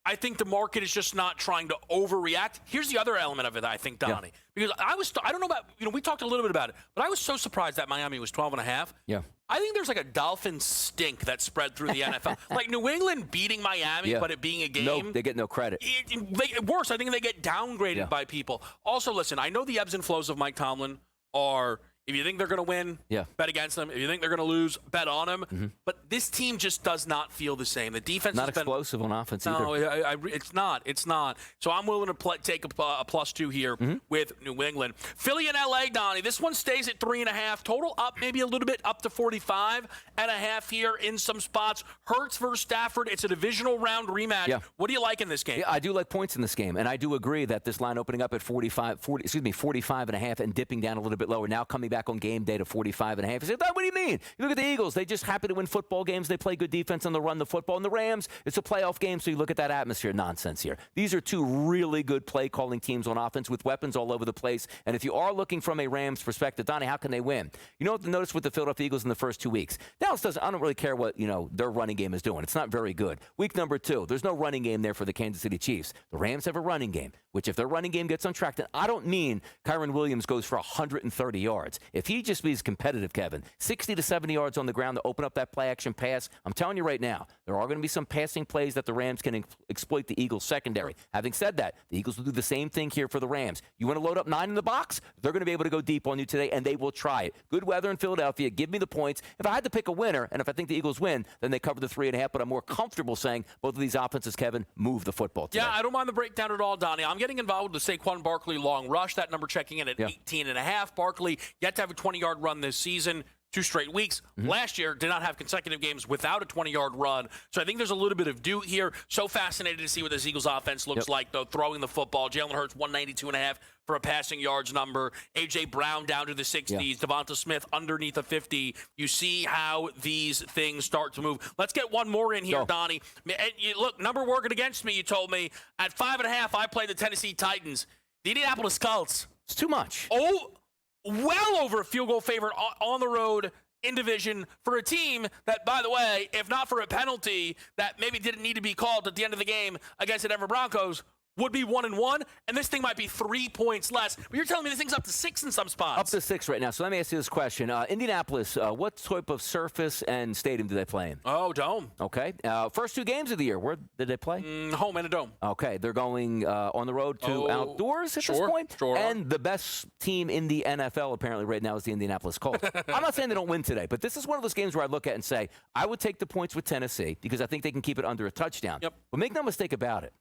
I think the market is just not trying to overreact. Here's the other element of it, I think, Donnie. Because I don't know about, we talked a little bit about it, but I was so surprised that Miami was 12.5. Yeah. I think there's like a dolphin stink that spread through the NFL. Like New England beating Miami, but it being a game. No, they get no credit. Worse, I think they get downgraded by people. Also, listen, I know the ebbs and flows of Mike Tomlin are, if you think they're going to win, bet against them. If you think they're going to lose, bet on them. Mm-hmm. But this team just does not feel the same. The defense not has been explosive on offense either. No, it's not. It's not. So I'm willing to take a +2 here with New England. Philly and LA, Donnie. This one stays at 3.5. Total up maybe a little bit, up to 45.5 here in some spots. Hurts versus Stafford. It's a divisional round rematch. Yeah. What do you like in this game? Yeah, I do like points in this game, and I do agree that this line opening up at 45.5 and dipping down a little bit lower. Now coming back on game day to 45.5. You say, what do you mean? You look at the Eagles. They just happy to win football games. They play good defense and they run the football. And the Rams, it's a playoff game, so you look at that atmosphere. Nonsense here. These are two really good play-calling teams on offense with weapons all over the place. And if you are looking from a Rams perspective, Donnie, how can they win? You know what to notice with the Philadelphia Eagles in the first 2 weeks? Dallas doesn't. I don't really care what their running game is doing. It's not very good. Week number 2, there's no running game there for the Kansas City Chiefs. The Rams have a running game, which if their running game gets on track, then I don't mean Kyron Williams goes for 130 yards. If he just be competitive, Kevin, 60 to 70 yards on the ground to open up that play-action pass, I'm telling you right now, there are going to be some passing plays that the Rams can exploit the Eagles' secondary. Having said that, the Eagles will do the same thing here for the Rams. You want to load up 9 in the box? They're going to be able to go deep on you today, and they will try it. Good weather in Philadelphia. Give me the points. If I had to pick a winner, and if I think the Eagles win, then they cover the 3.5, but I'm more comfortable saying both of these offenses, Kevin, move the football today. Yeah, I don't mind the breakdown at all, Donnie. I'm getting involved with the Saquon Barkley long rush. That number checking in at 18.5. Barkley yet to have a 20-yard run this season. 2 straight weeks. Last year did not have consecutive games without a 20-yard run. So I think there's a little bit of due here. So fascinated to see what this Eagles offense looks like, though, throwing the football. Jalen Hurts, 192.5 for a passing yards number. A.J. Brown down to the 60s. Devonta Smith underneath a 50. You see how these things start to move. Let's get one more in here, Donnie. And look, number working against me, you told me. At 5.5, I played the Tennessee Titans. The Indianapolis Colts. It's too much. Well over a field goal favorite on the road in division for a team that, by the way, if not for a penalty that maybe didn't need to be called at the end of the game against the Denver Broncos, would be 1-1, and this thing might be 3 points less. But you're telling me this thing's up to 6 in some spots. Up to 6 right now. So let me ask you this question. Indianapolis, what type of surface and stadium do they play in? Oh, dome. Okay. First 2 games of the year, where did they play? Home and a dome. Okay. They're going on the road to outdoors at this point? Sure. And the best team in the NFL apparently right now is the Indianapolis Colts. I'm not saying they don't win today, but this is one of those games where I look at and say, I would take the points with Tennessee because I think they can keep it under a touchdown. Yep. But make no mistake about it.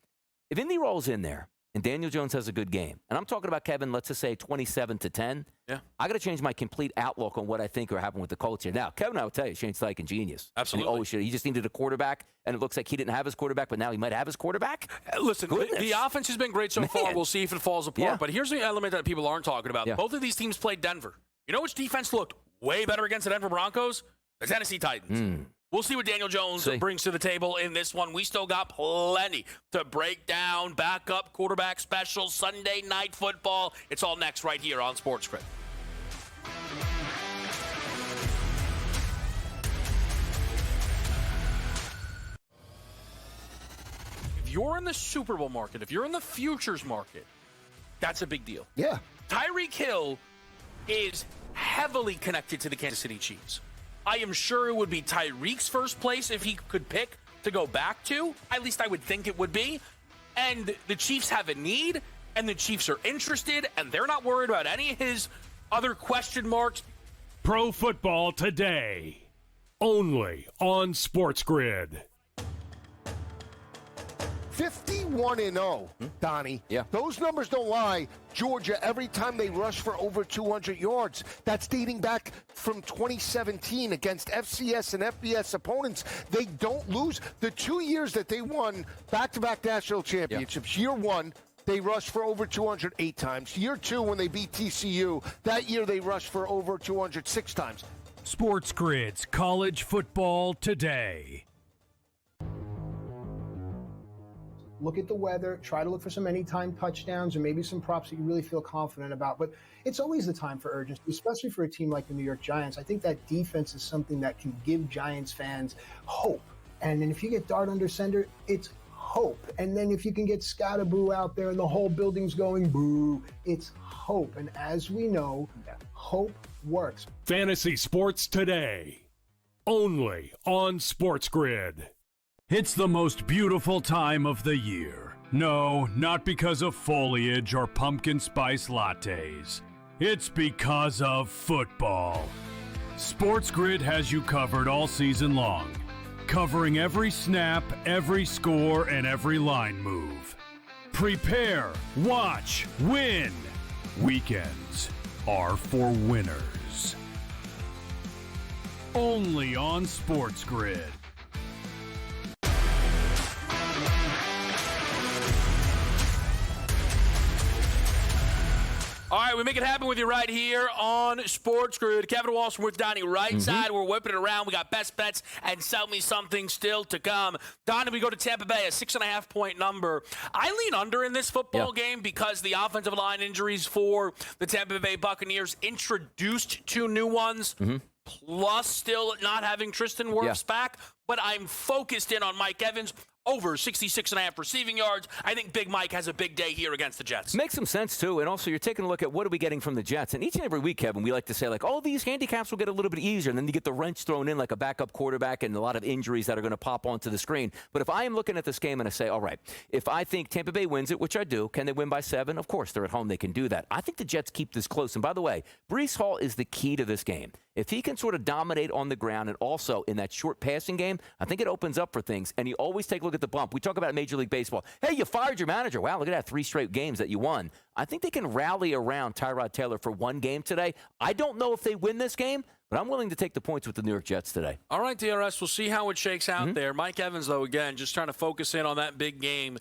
If Indy rolls in there, and Daniel Jones has a good game, and I'm talking about, Kevin, let's just say 27-10, I got to change my complete outlook on what I think will happen with the Colts here. Now, Kevin, I will tell you, Shane Steichen, genius. Absolutely. And he always should. He just needed a quarterback, and it looks like he didn't have his quarterback, but now he might have his quarterback. Listen, the offense has been great so far. We'll see if it falls apart. But here's the element that people aren't talking about. Both of these teams played Denver. You know which defense looked way better against the Denver Broncos? The Tennessee Titans. We'll see what Daniel Jones brings to the table in this one. We still got plenty to break down. Backup quarterback special, Sunday night football. It's all next right here on SportsGrid. if you're in the Super Bowl market, if you're in the futures market, that's a big deal. Yeah. Tyreek Hill is heavily connected to the Kansas City Chiefs. I am sure it would be Tyreek's first place if he could pick to go back to. At least I would think it would be. And the Chiefs have a need, and the Chiefs are interested, and they're not worried about any of his other question marks. Pro Football Today, only on SportsGrid. 51-0, Donnie. Yeah. Those numbers don't lie. Georgia, every time they rush for over 200 yards, that's dating back from 2017 against FCS and FBS opponents. They don't lose. The 2 years that they won back-to-back national championships, year one, they rushed for over 208 times. Year two, when they beat TCU, that year they rushed for over 206 times. SportsGrid's College Football Today. Look at the weather, try to look for some anytime touchdowns or maybe some props that you really feel confident about. But it's always the time for urgency, especially for a team like the New York Giants. I think that defense is something that can give Giants fans hope. And then if you get Dart under center, it's hope. And then if you can get Scatterboo out there and the whole building's going boo, it's hope. And as we know, hope works. Fantasy Sports Today, only on SportsGrid. It's the most beautiful time of the year. No, not because of foliage or pumpkin spice lattes. It's because of football. SportsGrid has you covered all season long, covering every snap, every score, and every line move. Prepare, watch, win. Weekends are for winners. Only on SportsGrid. All right, we make it happen with you right here on SportsGrid. Kevin Walsh with Donnie Rightside. We're whipping it around. We got best bets and sell me something still to come. Donnie, we go to Tampa Bay, a 6.5-point number. I lean under in this football game because the offensive line injuries for the Tampa Bay Buccaneers introduced 2 new ones, plus still not having Tristan Wirfs back. But I'm focused in on Mike Evans. Over 66.5 receiving yards. I think Big Mike has a big day here against the Jets. Makes some sense, too. And also, you're taking a look at what are we getting from the Jets. And each and every week, Kevin, we like to say, like, oh, these handicaps will get a little bit easier. And then you get the wrench thrown in like a backup quarterback and a lot of injuries that are going to pop onto the screen. But if I am looking at this game and I say, all right, if I think Tampa Bay wins it, which I do, can they win by 7? Of course, they're at home. They can do that. I think the Jets keep this close. And by the way, Breece Hall is the key to this game. If he can sort of dominate on the ground and also in that short passing game, I think it opens up for things. And you always take a look at the bump. We talk about Major League Baseball. Hey, you fired your manager. Wow, look at that, 3 straight games that you won. I think they can rally around Tyrod Taylor for one game today. I don't know if they win this game, but I'm willing to take the points with the New York Jets today. All right, DRS, we'll see how it shakes out there. Mike Evans, though, again, just trying to focus in on that big game.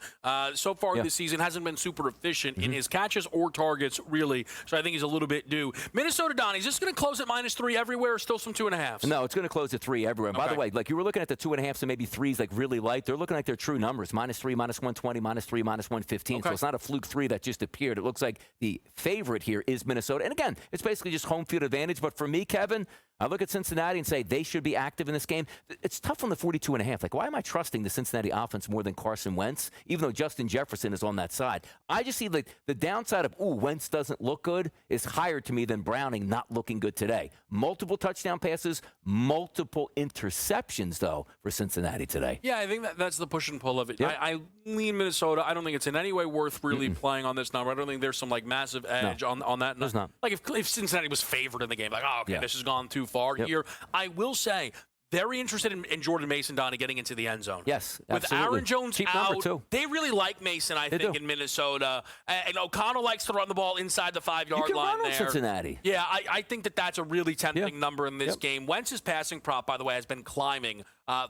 So far this season hasn't been super efficient in his catches or targets, really, so I think he's a little bit due. Minnesota, Donnie, is this going to close at -3 everywhere or still some 2.5s? No, it's going to close at 3 everywhere. And by the way, like you were looking at the 2.5s and maybe 3s like really light. They're looking like they're true numbers, -3, -120, -3, -115. So it's not a fluke 3 that just appeared. It looks like the favorite here is Minnesota. And again, it's basically just home field advantage. But for me, Kevin, I look at Cincinnati and say they should be active in this game. It's tough on the 42.5. Like, why am I trusting the Cincinnati offense more than Carson Wentz, even though Justin Jefferson is on that side? I just see like the downside of, Wentz doesn't look good is higher to me than Browning not looking good today. Multiple touchdown passes, multiple interceptions, though, for Cincinnati today. Yeah, I think that's the push and pull of it. Yeah. I lean Minnesota. I don't think it's in any way worth really playing on this number. I don't think there's some like massive edge on that. There's not. Like if Cincinnati was favored in the game, like, this has gone too far here. I will say, very interested in Jordan Mason, Donnie, getting into the end zone. Yes, with absolutely. Aaron Jones Cheap out, number too. They really like Mason, I think, in Minnesota. And O'Connell likes to run the ball inside the 5-yard line there. Cincinnati. Yeah, I think that's a really tempting number in this game. Wentz's passing prop, by the way, has been climbing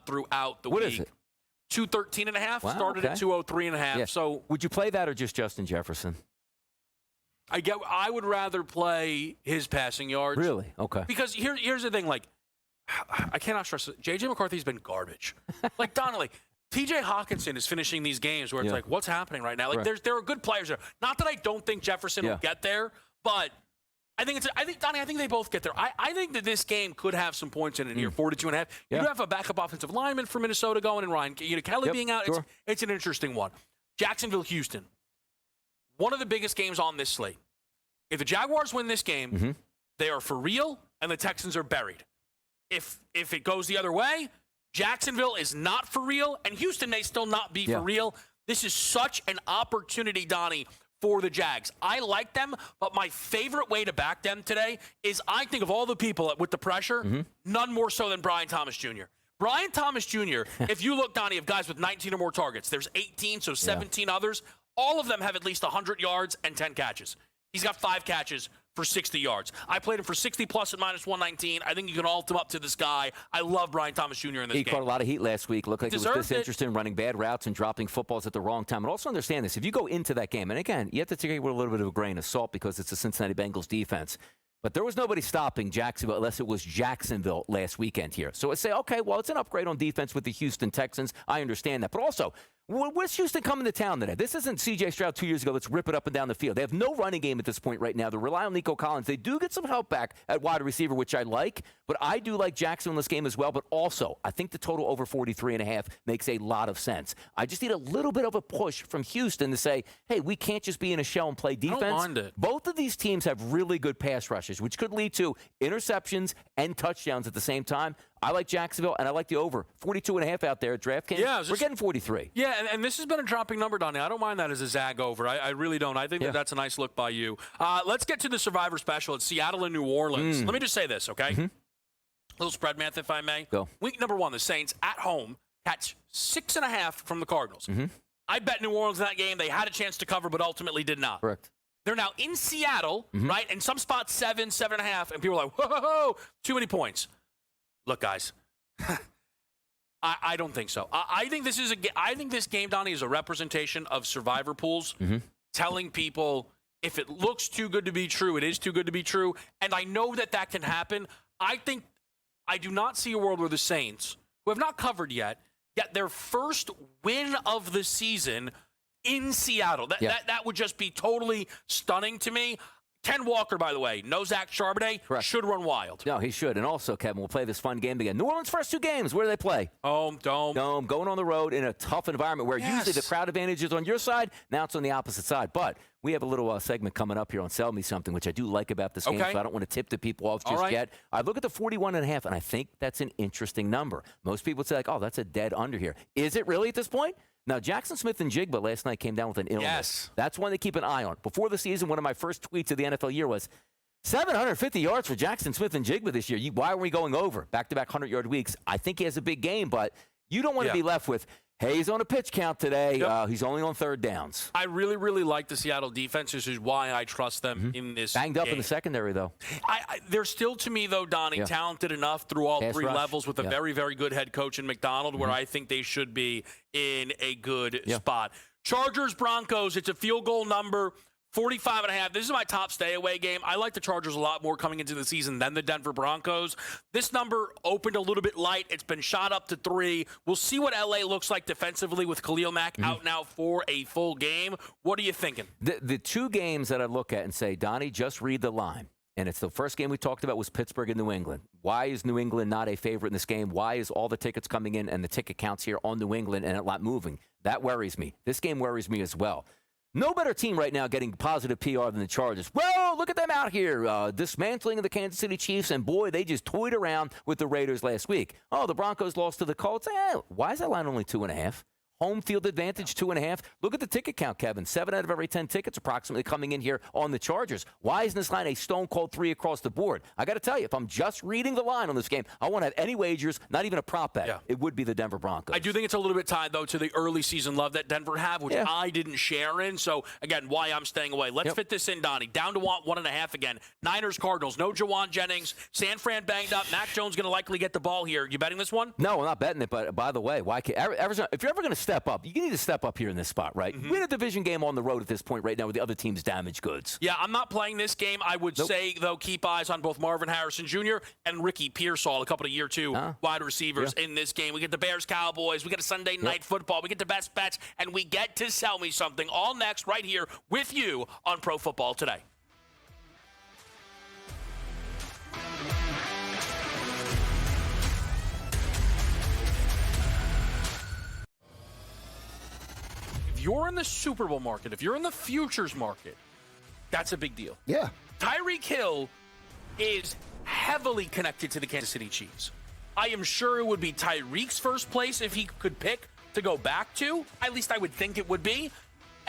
throughout the week. What is it? 213.5. Wow, started at 203.5. Yeah. So would you play that or just Justin Jefferson? I would rather play his passing yards. Really? Okay. Because here's the thing, like, I cannot stress it. J.J. McCarthy's been garbage. Like, Donnelly, T.J. Hawkinson is finishing these games where it's like, what's happening right now? Like, there are good players there. Not that I don't think Jefferson will get there, but I think Donnie, I think they both get there. I think that this game could have some points in it here, 42.5. You do have a backup offensive lineman for Minnesota going, and Ryan, Kelly being out. Sure. It's an interesting one. Jacksonville, Houston. One of the biggest games on this slate. If the Jaguars win this game, they are for real, and the Texans are buried. If it goes the other way, Jacksonville is not for real, and Houston may still not be for real. This is such an opportunity, Donnie, for the Jags. I like them, but my favorite way to back them today is I think of all the people with the pressure, none more so than Brian Thomas Jr. Brian Thomas Jr., if you look, Donnie, of guys with 19 or more targets, there's 18, so 17 others. All of them have at least 100 yards and 10 catches. He's got 5 catches for 60 yards. I played him for 60-plus at -119. I think you can alt him up to this guy. I love Brian Thomas Jr. in this game. He caught a lot of heat last week. Looked like he was disinterested in running bad routes and dropping footballs at the wrong time. And also understand this. If you go into that game, and again, you have to take it with a little bit of a grain of salt because it's the Cincinnati Bengals defense. But there was nobody stopping Jacksonville unless it was Jacksonville last weekend here. So I say, okay, well, it's an upgrade on defense with the Houston Texans. I understand that. But also, where's Houston coming to town today? This isn't C.J. Stroud 2 years ago. Let's rip it up and down the field. They have no running game at this point right now. They rely on Nico Collins. They do get some help back at wide receiver, which I like. But I do like Jackson in this game as well. But also, I think the total over 43.5 makes a lot of sense. I just need a little bit of a push from Houston to say, hey, we can't just be in a shell and play defense. I don't mind it. Both of these teams have really good pass rushes, which could lead to interceptions and touchdowns at the same time. I like Jacksonville, and I like the over. 42.5 out there at DraftKings. Yeah, we're getting 43. Yeah, and this has been a dropping number, Donnie. I don't mind that as a zag over. I really don't. I think that's a nice look by you. Let's get to the Survivor Special at Seattle and New Orleans. Let me just say this, okay? Little spread math, if I may. Go. Week number 1, the Saints at home catch 6.5 from the Cardinals. I bet New Orleans in that game. They had a chance to cover, but ultimately did not. Correct. They're now in Seattle, right? In some spots, 7, 7.5, and people are like, whoa, too many points. Look, guys, I don't think so. I think this game, Donnie, is a representation of survivor pools, telling people if it looks too good to be true, it is too good to be true. And I know that can happen. I do not see a world where the Saints, who have not covered yet, get their first win of the season in Seattle. That would just be totally stunning to me. Ken Walker, by the way, no Zach Charbonnet, should run wild. No, he should. And also, Kevin, we'll play this fun game again. New Orleans' first 2 games, where do they play? Dome. Going on the road in a tough environment where usually the crowd advantage is on your side. Now it's on the opposite side. But we have a little segment coming up here on Sell Me Something, which I do like about this game, so I don't want to tip the people off just yet. I look at the 41.5, and I think that's an interesting number. Most people would say, like, oh, that's a dead under here. Is it really at this point? Now, Jackson Smith and Jigba last night came down with an illness. Yes. That's one to keep an eye on. Before the season, one of my first tweets of the NFL year was, 750 yards for Jackson Smith and Jigba this year. Why are we going over? Back-to-back 100-yard weeks. I think he has a big game, but you don't want to be left with, hey, he's on a pitch count today. He's only on 3rd downs. I really, really like the Seattle defense. This is why I trust them in this Banged up game. in the secondary, though. They're still, to me, though, Donnie, talented enough through all 3 levels with a very, very good head coach in McDonald, where I think they should be in a good spot. Chargers, Broncos, it's a field goal number. 45.5. This is my top stay-away game. I like the Chargers a lot more coming into the season than the Denver Broncos. This number opened a little bit light. It's been shot up to 3. We'll see what L.A. looks like defensively with Khalil Mack out now for a full game. What are you thinking? The 2 games that I look at and say, Donnie, just read the line. And it's the first game we talked about was Pittsburgh and New England. Why is New England not a favorite in this game? Why is all the tickets coming in and the ticket counts here on New England and a lot moving? That worries me. This game worries me as well. No better team right now getting positive PR than the Chargers. Whoa, look at them out here, dismantling of the Kansas City Chiefs, and boy, they just toyed around with the Raiders last week. Oh, the Broncos lost to the Colts. Why is that line only 2.5? Home field advantage, 2.5. Look at the ticket count, Kevin. 7 out of every 10 tickets approximately coming in here on the Chargers. Why isn't this line a stone-cold 3 across the board? I got to tell you, if I'm just reading the line on this game, I won't have any wagers, not even a prop bet. It would be the Denver Broncos. I do think it's a little bit tied, though, to the early season love that Denver have, which I didn't share in. So, again, why I'm staying away. Let's fit this in, Donnie. Down to 1.5 again. Niners, Cardinals. No Jawan Jennings. San Fran banged up. Mac Jones going to likely get the ball here. You betting this one? No, I'm not betting it. But, by the way, why can't Arizona, if you're ever going to step up, you need to step up here in this spot, right? Win a division game on the road at this point right now with the other team's damaged goods. Yeah, I'm not playing this game. I would say, though, keep eyes on both Marvin Harrison Jr. and Ricky Pearsall, a couple of year 2 wide receivers in this game. We get the Bears-Cowboys. We get a Sunday night football. We get the best bets, and we get to Sell Me Something all next right here with you on Pro Football Today. you're in the Super Bowl market, if you're in the futures market, that's a big deal. Yeah. Tyreek Hill is heavily connected to the Kansas City Chiefs. I am sure it would be Tyreek's first place if he could pick to go back to. At least I would think it would be.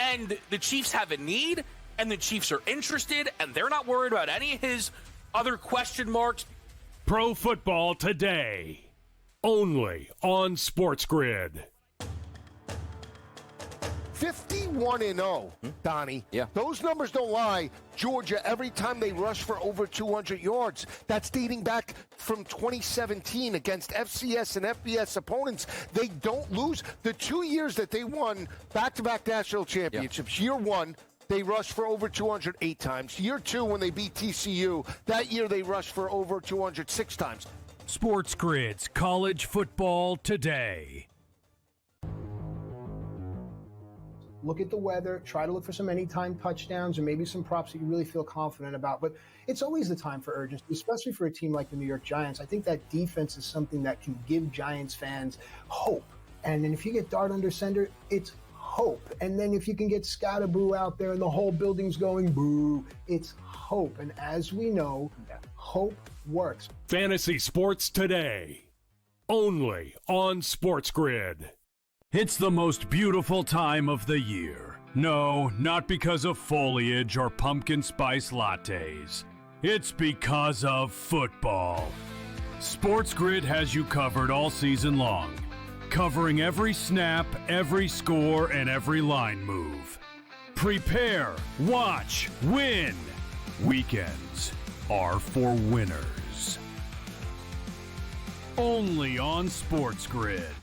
And the Chiefs have a need, and the Chiefs are interested, and they're not worried about any of his other question marks. Pro Football Today, only on SportsGrid. 51-0, Donnie. Yeah. Those numbers don't lie. Georgia, every time they rush for over 200 yards, that's dating back from 2017 against FCS and FBS opponents. They don't lose. The 2 years that they won back-to-back national championships, year one, they rushed for over 208 times. Year two, when they beat TCU, that year they rushed for over 206 times. SportsGrid's College Football Today. Look at the weather, try to look for some anytime touchdowns or maybe some props that you really feel confident about. But it's always the time for urgency, especially for a team like the New York Giants. I think that defense is something that can give Giants fans hope. And then if you get Dart under center, it's hope. And then if you can get Scatterboo out there and the whole building's going boo, it's hope. And as we know, hope works. Fantasy Sports Today, only on SportsGrid. It's the most beautiful time of the year. No, not because of foliage or pumpkin spice lattes. It's because of football. SportsGrid has you covered all season long, covering every snap, every score, and every line move. Prepare, watch, win. Weekends are for winners. Only on SportsGrid.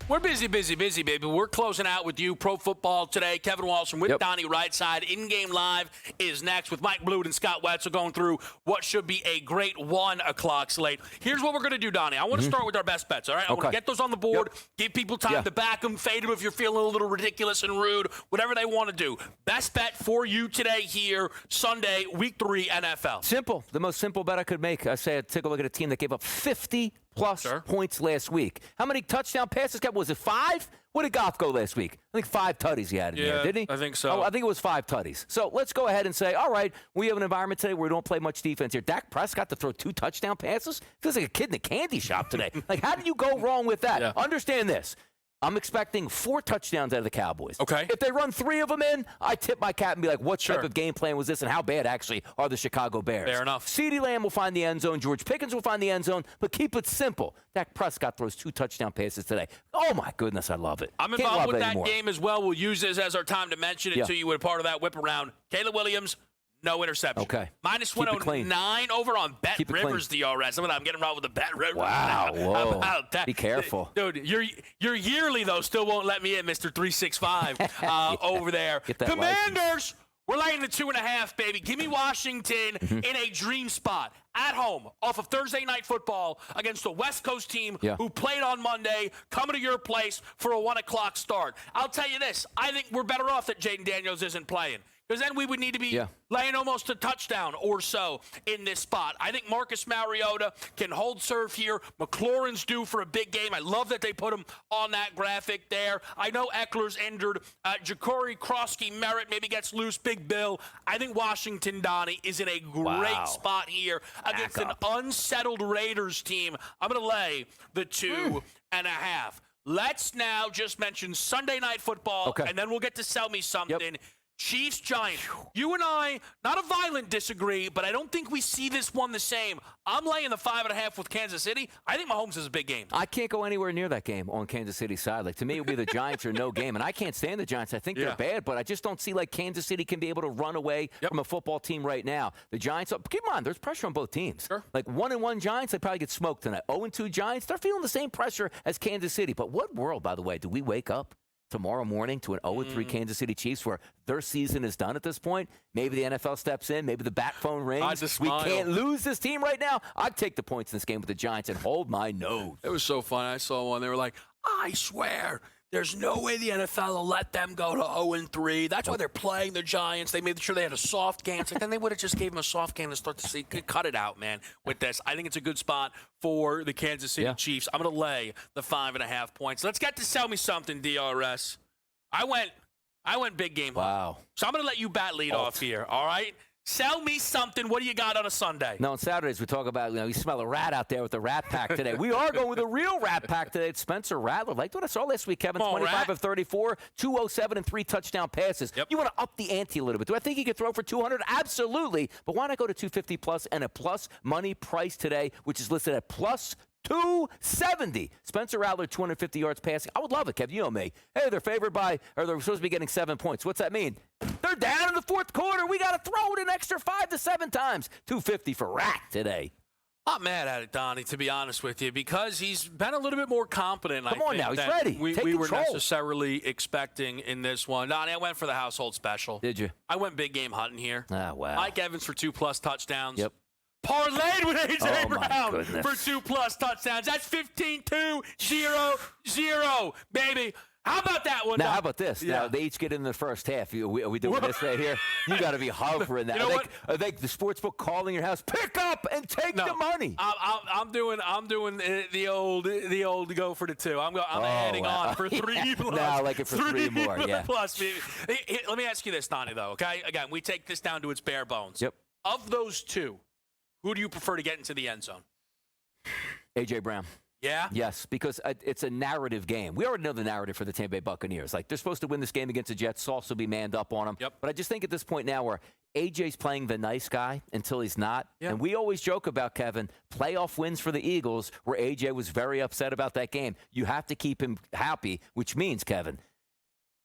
We're busy, baby. We're closing out with you. Pro Football Today. Kevin Walsh and with Donnie Rightside. In-game live is next with Mike Blute and Scott Wetzel going through what should be a great 1 o'clock slate. Here's what we're going to do, Donnie. I want to start with our best bets, all right? I want to get those on the board, give people time to back them, fade them if you're feeling a little ridiculous and rude, whatever they want to do. Best bet for you today here, Sunday, Week 3 NFL. Simple. The most simple bet I could make. I say I'd take a look at a team that gave up 50 plus points last week. How many touchdown passes got? Was it 5? What did Goff go last week? I think 5 tutties he had in there, didn't he? I think so. Oh, I think it was 5 tutties. So let's go ahead and say, all right, we have an environment today where we don't play much defense here. Dak Prescott to throw 2 touchdown passes? Feels like a kid in a candy shop today. Like, how do you go wrong with that? Understand this. I'm expecting 4 touchdowns out of the Cowboys. Okay. If they run 3 of them in, I tip my cap and be like, what type of game plan was this and how bad actually are the Chicago Bears? Fair enough. CeeDee Lamb will find the end zone. George Pickens will find the end zone. But keep it simple. Dak Prescott throws 2 touchdown passes today. Oh, my goodness, I love it. I'm involved with that game as well. We'll use this as our time to mention it to you. We're part of that whip around. Caleb Williams, no interception. Okay. Minus 109 over on Bet Rivers DRS. I'm getting wrong with the Bet Rivers. Wow. Whoa. How about that? Be careful. Dude, your yearly, though, still won't let me in, Mr. 365 over there. Get that Commanders, we're laying the 2.5, baby. Give me Washington in a dream spot at home off of Thursday Night Football against a West Coast team who played on Monday, coming to your place for a 1 o'clock start. I'll tell you this. I think we're better off that Jaden Daniels isn't playing. Because then we would need to be laying almost a touchdown or so in this spot. I think Marcus Mariota can hold serve here. McLaurin's due for a big game. I love that they put him on that graphic there. I know Eckler's injured. Ja'Cory Krosky-Merritt maybe gets loose. Big Bill. I think Washington, Donnie, is in a great spot here against an unsettled Raiders team. I'm going to lay the 2.5. Let's now just mention Sunday Night Football, and then we'll get to sell me something. Chiefs, Giants. You and I, not a violent disagree, but I don't think we see this one the same. I'm laying the 5.5 with Kansas City. I think Mahomes is a big game. I can't go anywhere near that game on Kansas City's side. Like, to me, it would be the Giants or no game. And I can't stand the Giants. I think they're bad, but I just don't see like Kansas City can be able to run away from a football team right now. The Giants, keep in mind, there's pressure on both teams. Like 1-1 Giants, they probably get smoked tonight. 0-2 Giants, they're feeling the same pressure as Kansas City. But what world, by the way, do we wake up tomorrow morning to an 0-3 Kansas City Chiefs where their season is done at this point? Maybe the NFL steps in. Maybe the bat phone rings. We can't lose this team right now. I'd take the points in this game with the Giants and hold my nose. It was so fun. I saw one. They were like, I swear There's no way the NFL will let them go to 0-3. That's why they're playing the Giants. They made sure they had a soft game. It's like, then they would have just gave them a soft game to start to see. Cut it out, man, with this. I think it's a good spot for the Kansas City Chiefs. I'm going to lay the 5.5 points. Let's get to sell me something, DRS. I went big game. Wow. So I'm going to let you bat lead off here, all right? Sell me something. What do you got on a Sunday? No, on Saturdays we talk about, you smell a rat out there with the Rat Pack today. We are going with a real Rat Pack today. It's Spencer Rattler. Like what I saw last week, Kevin. 25 of 34, 207 and 3 touchdown passes. Yep. You want to up the ante a little bit. Do I think he could throw for 200? Absolutely. But why not go to 250 plus and a plus money price today, which is listed at plus 270. Spencer Rattler, 250 yards passing. I would love it, Kev. You know me. Hey, they're favored by, or they're supposed to be getting 7 points. What's that mean? They're down in the fourth quarter. We got to throw it an extra 5 to 7 times. 250 for Rat today. Not mad at it, Donnie, to be honest with you, because he's been a little bit more competent. Come on now, he's ready. We were necessarily expecting in this one. Donnie, I went for the household special. Did you? I went big game hunting here. Ah, wow. Mike Evans for 2+ touchdowns. Yep. Parlayed with A.J. Brown goodness. for 2+ touchdowns. That's 15-2-0-0, baby. How about that one? Now, how about this? Yeah. Now, they each get in the first half. Are we doing this right here? You got to be hovering that. Are they the sportsbook calling your house? Pick up and take the money. I'm doing the old go for the 2. I'm adding on for 3 plus. No, I like it for 3 more. Yeah. Plus. Let me ask you this, Donnie, though. Okay, again, we take this down to its bare bones. Yep. Of those 2, who do you prefer to get into the end zone? A.J. Brown. Yeah? Yes, because it's a narrative game. We already know the narrative for the Tampa Bay Buccaneers. Like, they're supposed to win this game against the Jets. Sauce will be manned up on them. Yep. But I just think at this point now where A.J.'s playing the nice guy until he's not. Yep. And we always joke about, Kevin, playoff wins for the Eagles where A.J. was very upset about that game. You have to keep him happy, which means, Kevin,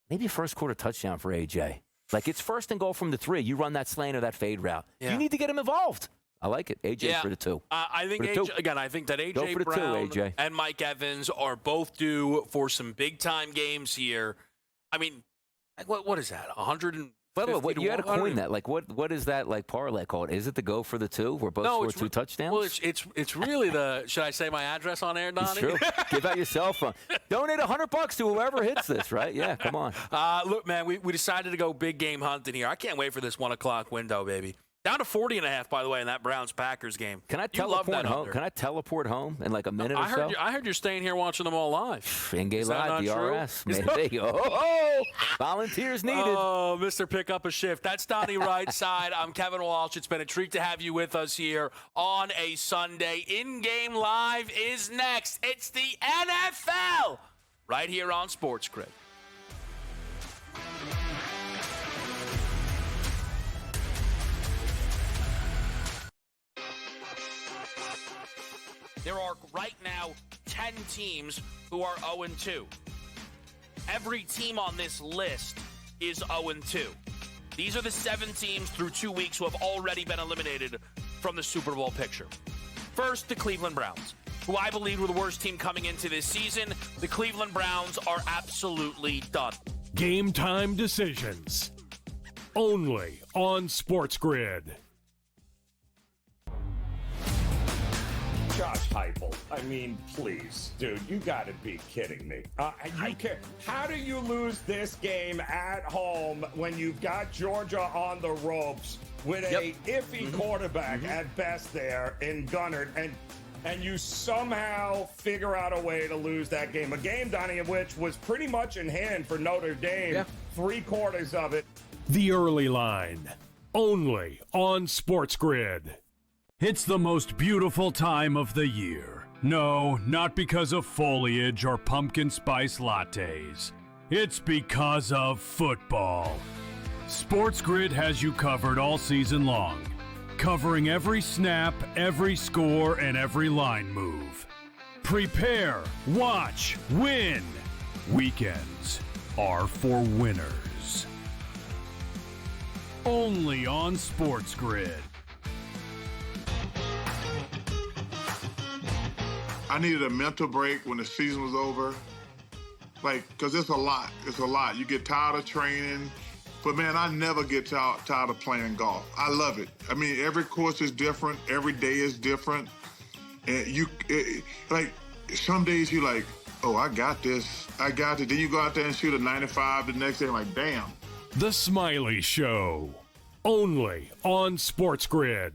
maybe a first quarter touchdown for A.J. Like, it's first and goal from the 3. You run that slant or that fade route. Yeah. You need to get him involved. I like it. AJ for the 2. I think I think that A.J. Brown and Mike Evans are both due for some big-time games here. I mean, what is that, 150 By the way, you had to coin 100? that. Like, what is that, like, parlay called? Is it the go for the 2 where both score 2 touchdowns? Well, it's really the – should I say my address on air, Donnie? It's true. Give out your cell phone. Donate $100 to whoever hits this, right? Yeah, come on. Look, man, we decided to go big game hunting here. I can't wait for this 1 o'clock window, baby. Down to 40.5, by the way, in that Browns-Packers game. Can I teleport home? Can I teleport home in like a minute or so? I heard you're staying here watching them all live. Engage Live, DRS. Maybe. Oh, volunteers needed. Oh, Mr. Pick Up a Shift. That's Donnie Rightside. I'm Kevin Walsh. It's been a treat to have you with us here on a Sunday. In-Game Live is next. It's the NFL right here on SportsGrid. There are right now 10 teams who are 0-2. Every team on this list is 0-2. These are the 7 teams through 2 weeks who have already been eliminated from the Super Bowl picture. First, the Cleveland Browns, who I believe were the worst team coming into this season. The Cleveland Browns are absolutely done. Game time decisions. Only on SportsGrid. Josh Heupel. I mean, please, dude, you got to be kidding me. How do you lose this game at home when you've got Georgia on the ropes with a iffy quarterback at best there in Gunnard, and you somehow figure out a way to lose that game? A game, Donnie, of which was pretty much in hand for Notre Dame, 3/4 of it. The Early Line, only on SportsGrid. It's the most beautiful time of the year. No, not because of foliage or pumpkin spice lattes. It's because of football. SportsGrid has you covered all season long, covering every snap, every score, and every line move. Prepare, watch, win. Weekends are for winners. Only on SportsGrid. I needed a mental break when the season was over. Like, because it's a lot. It's a lot. You get tired of training. But, man, I never get tired of playing golf. I love it. I mean, every course is different. Every day is different. And like, some days you're like, oh, I got this. I got it. Then you go out there and shoot a 95 the next day, like, damn. The Smiley Show, only on SportsGrid.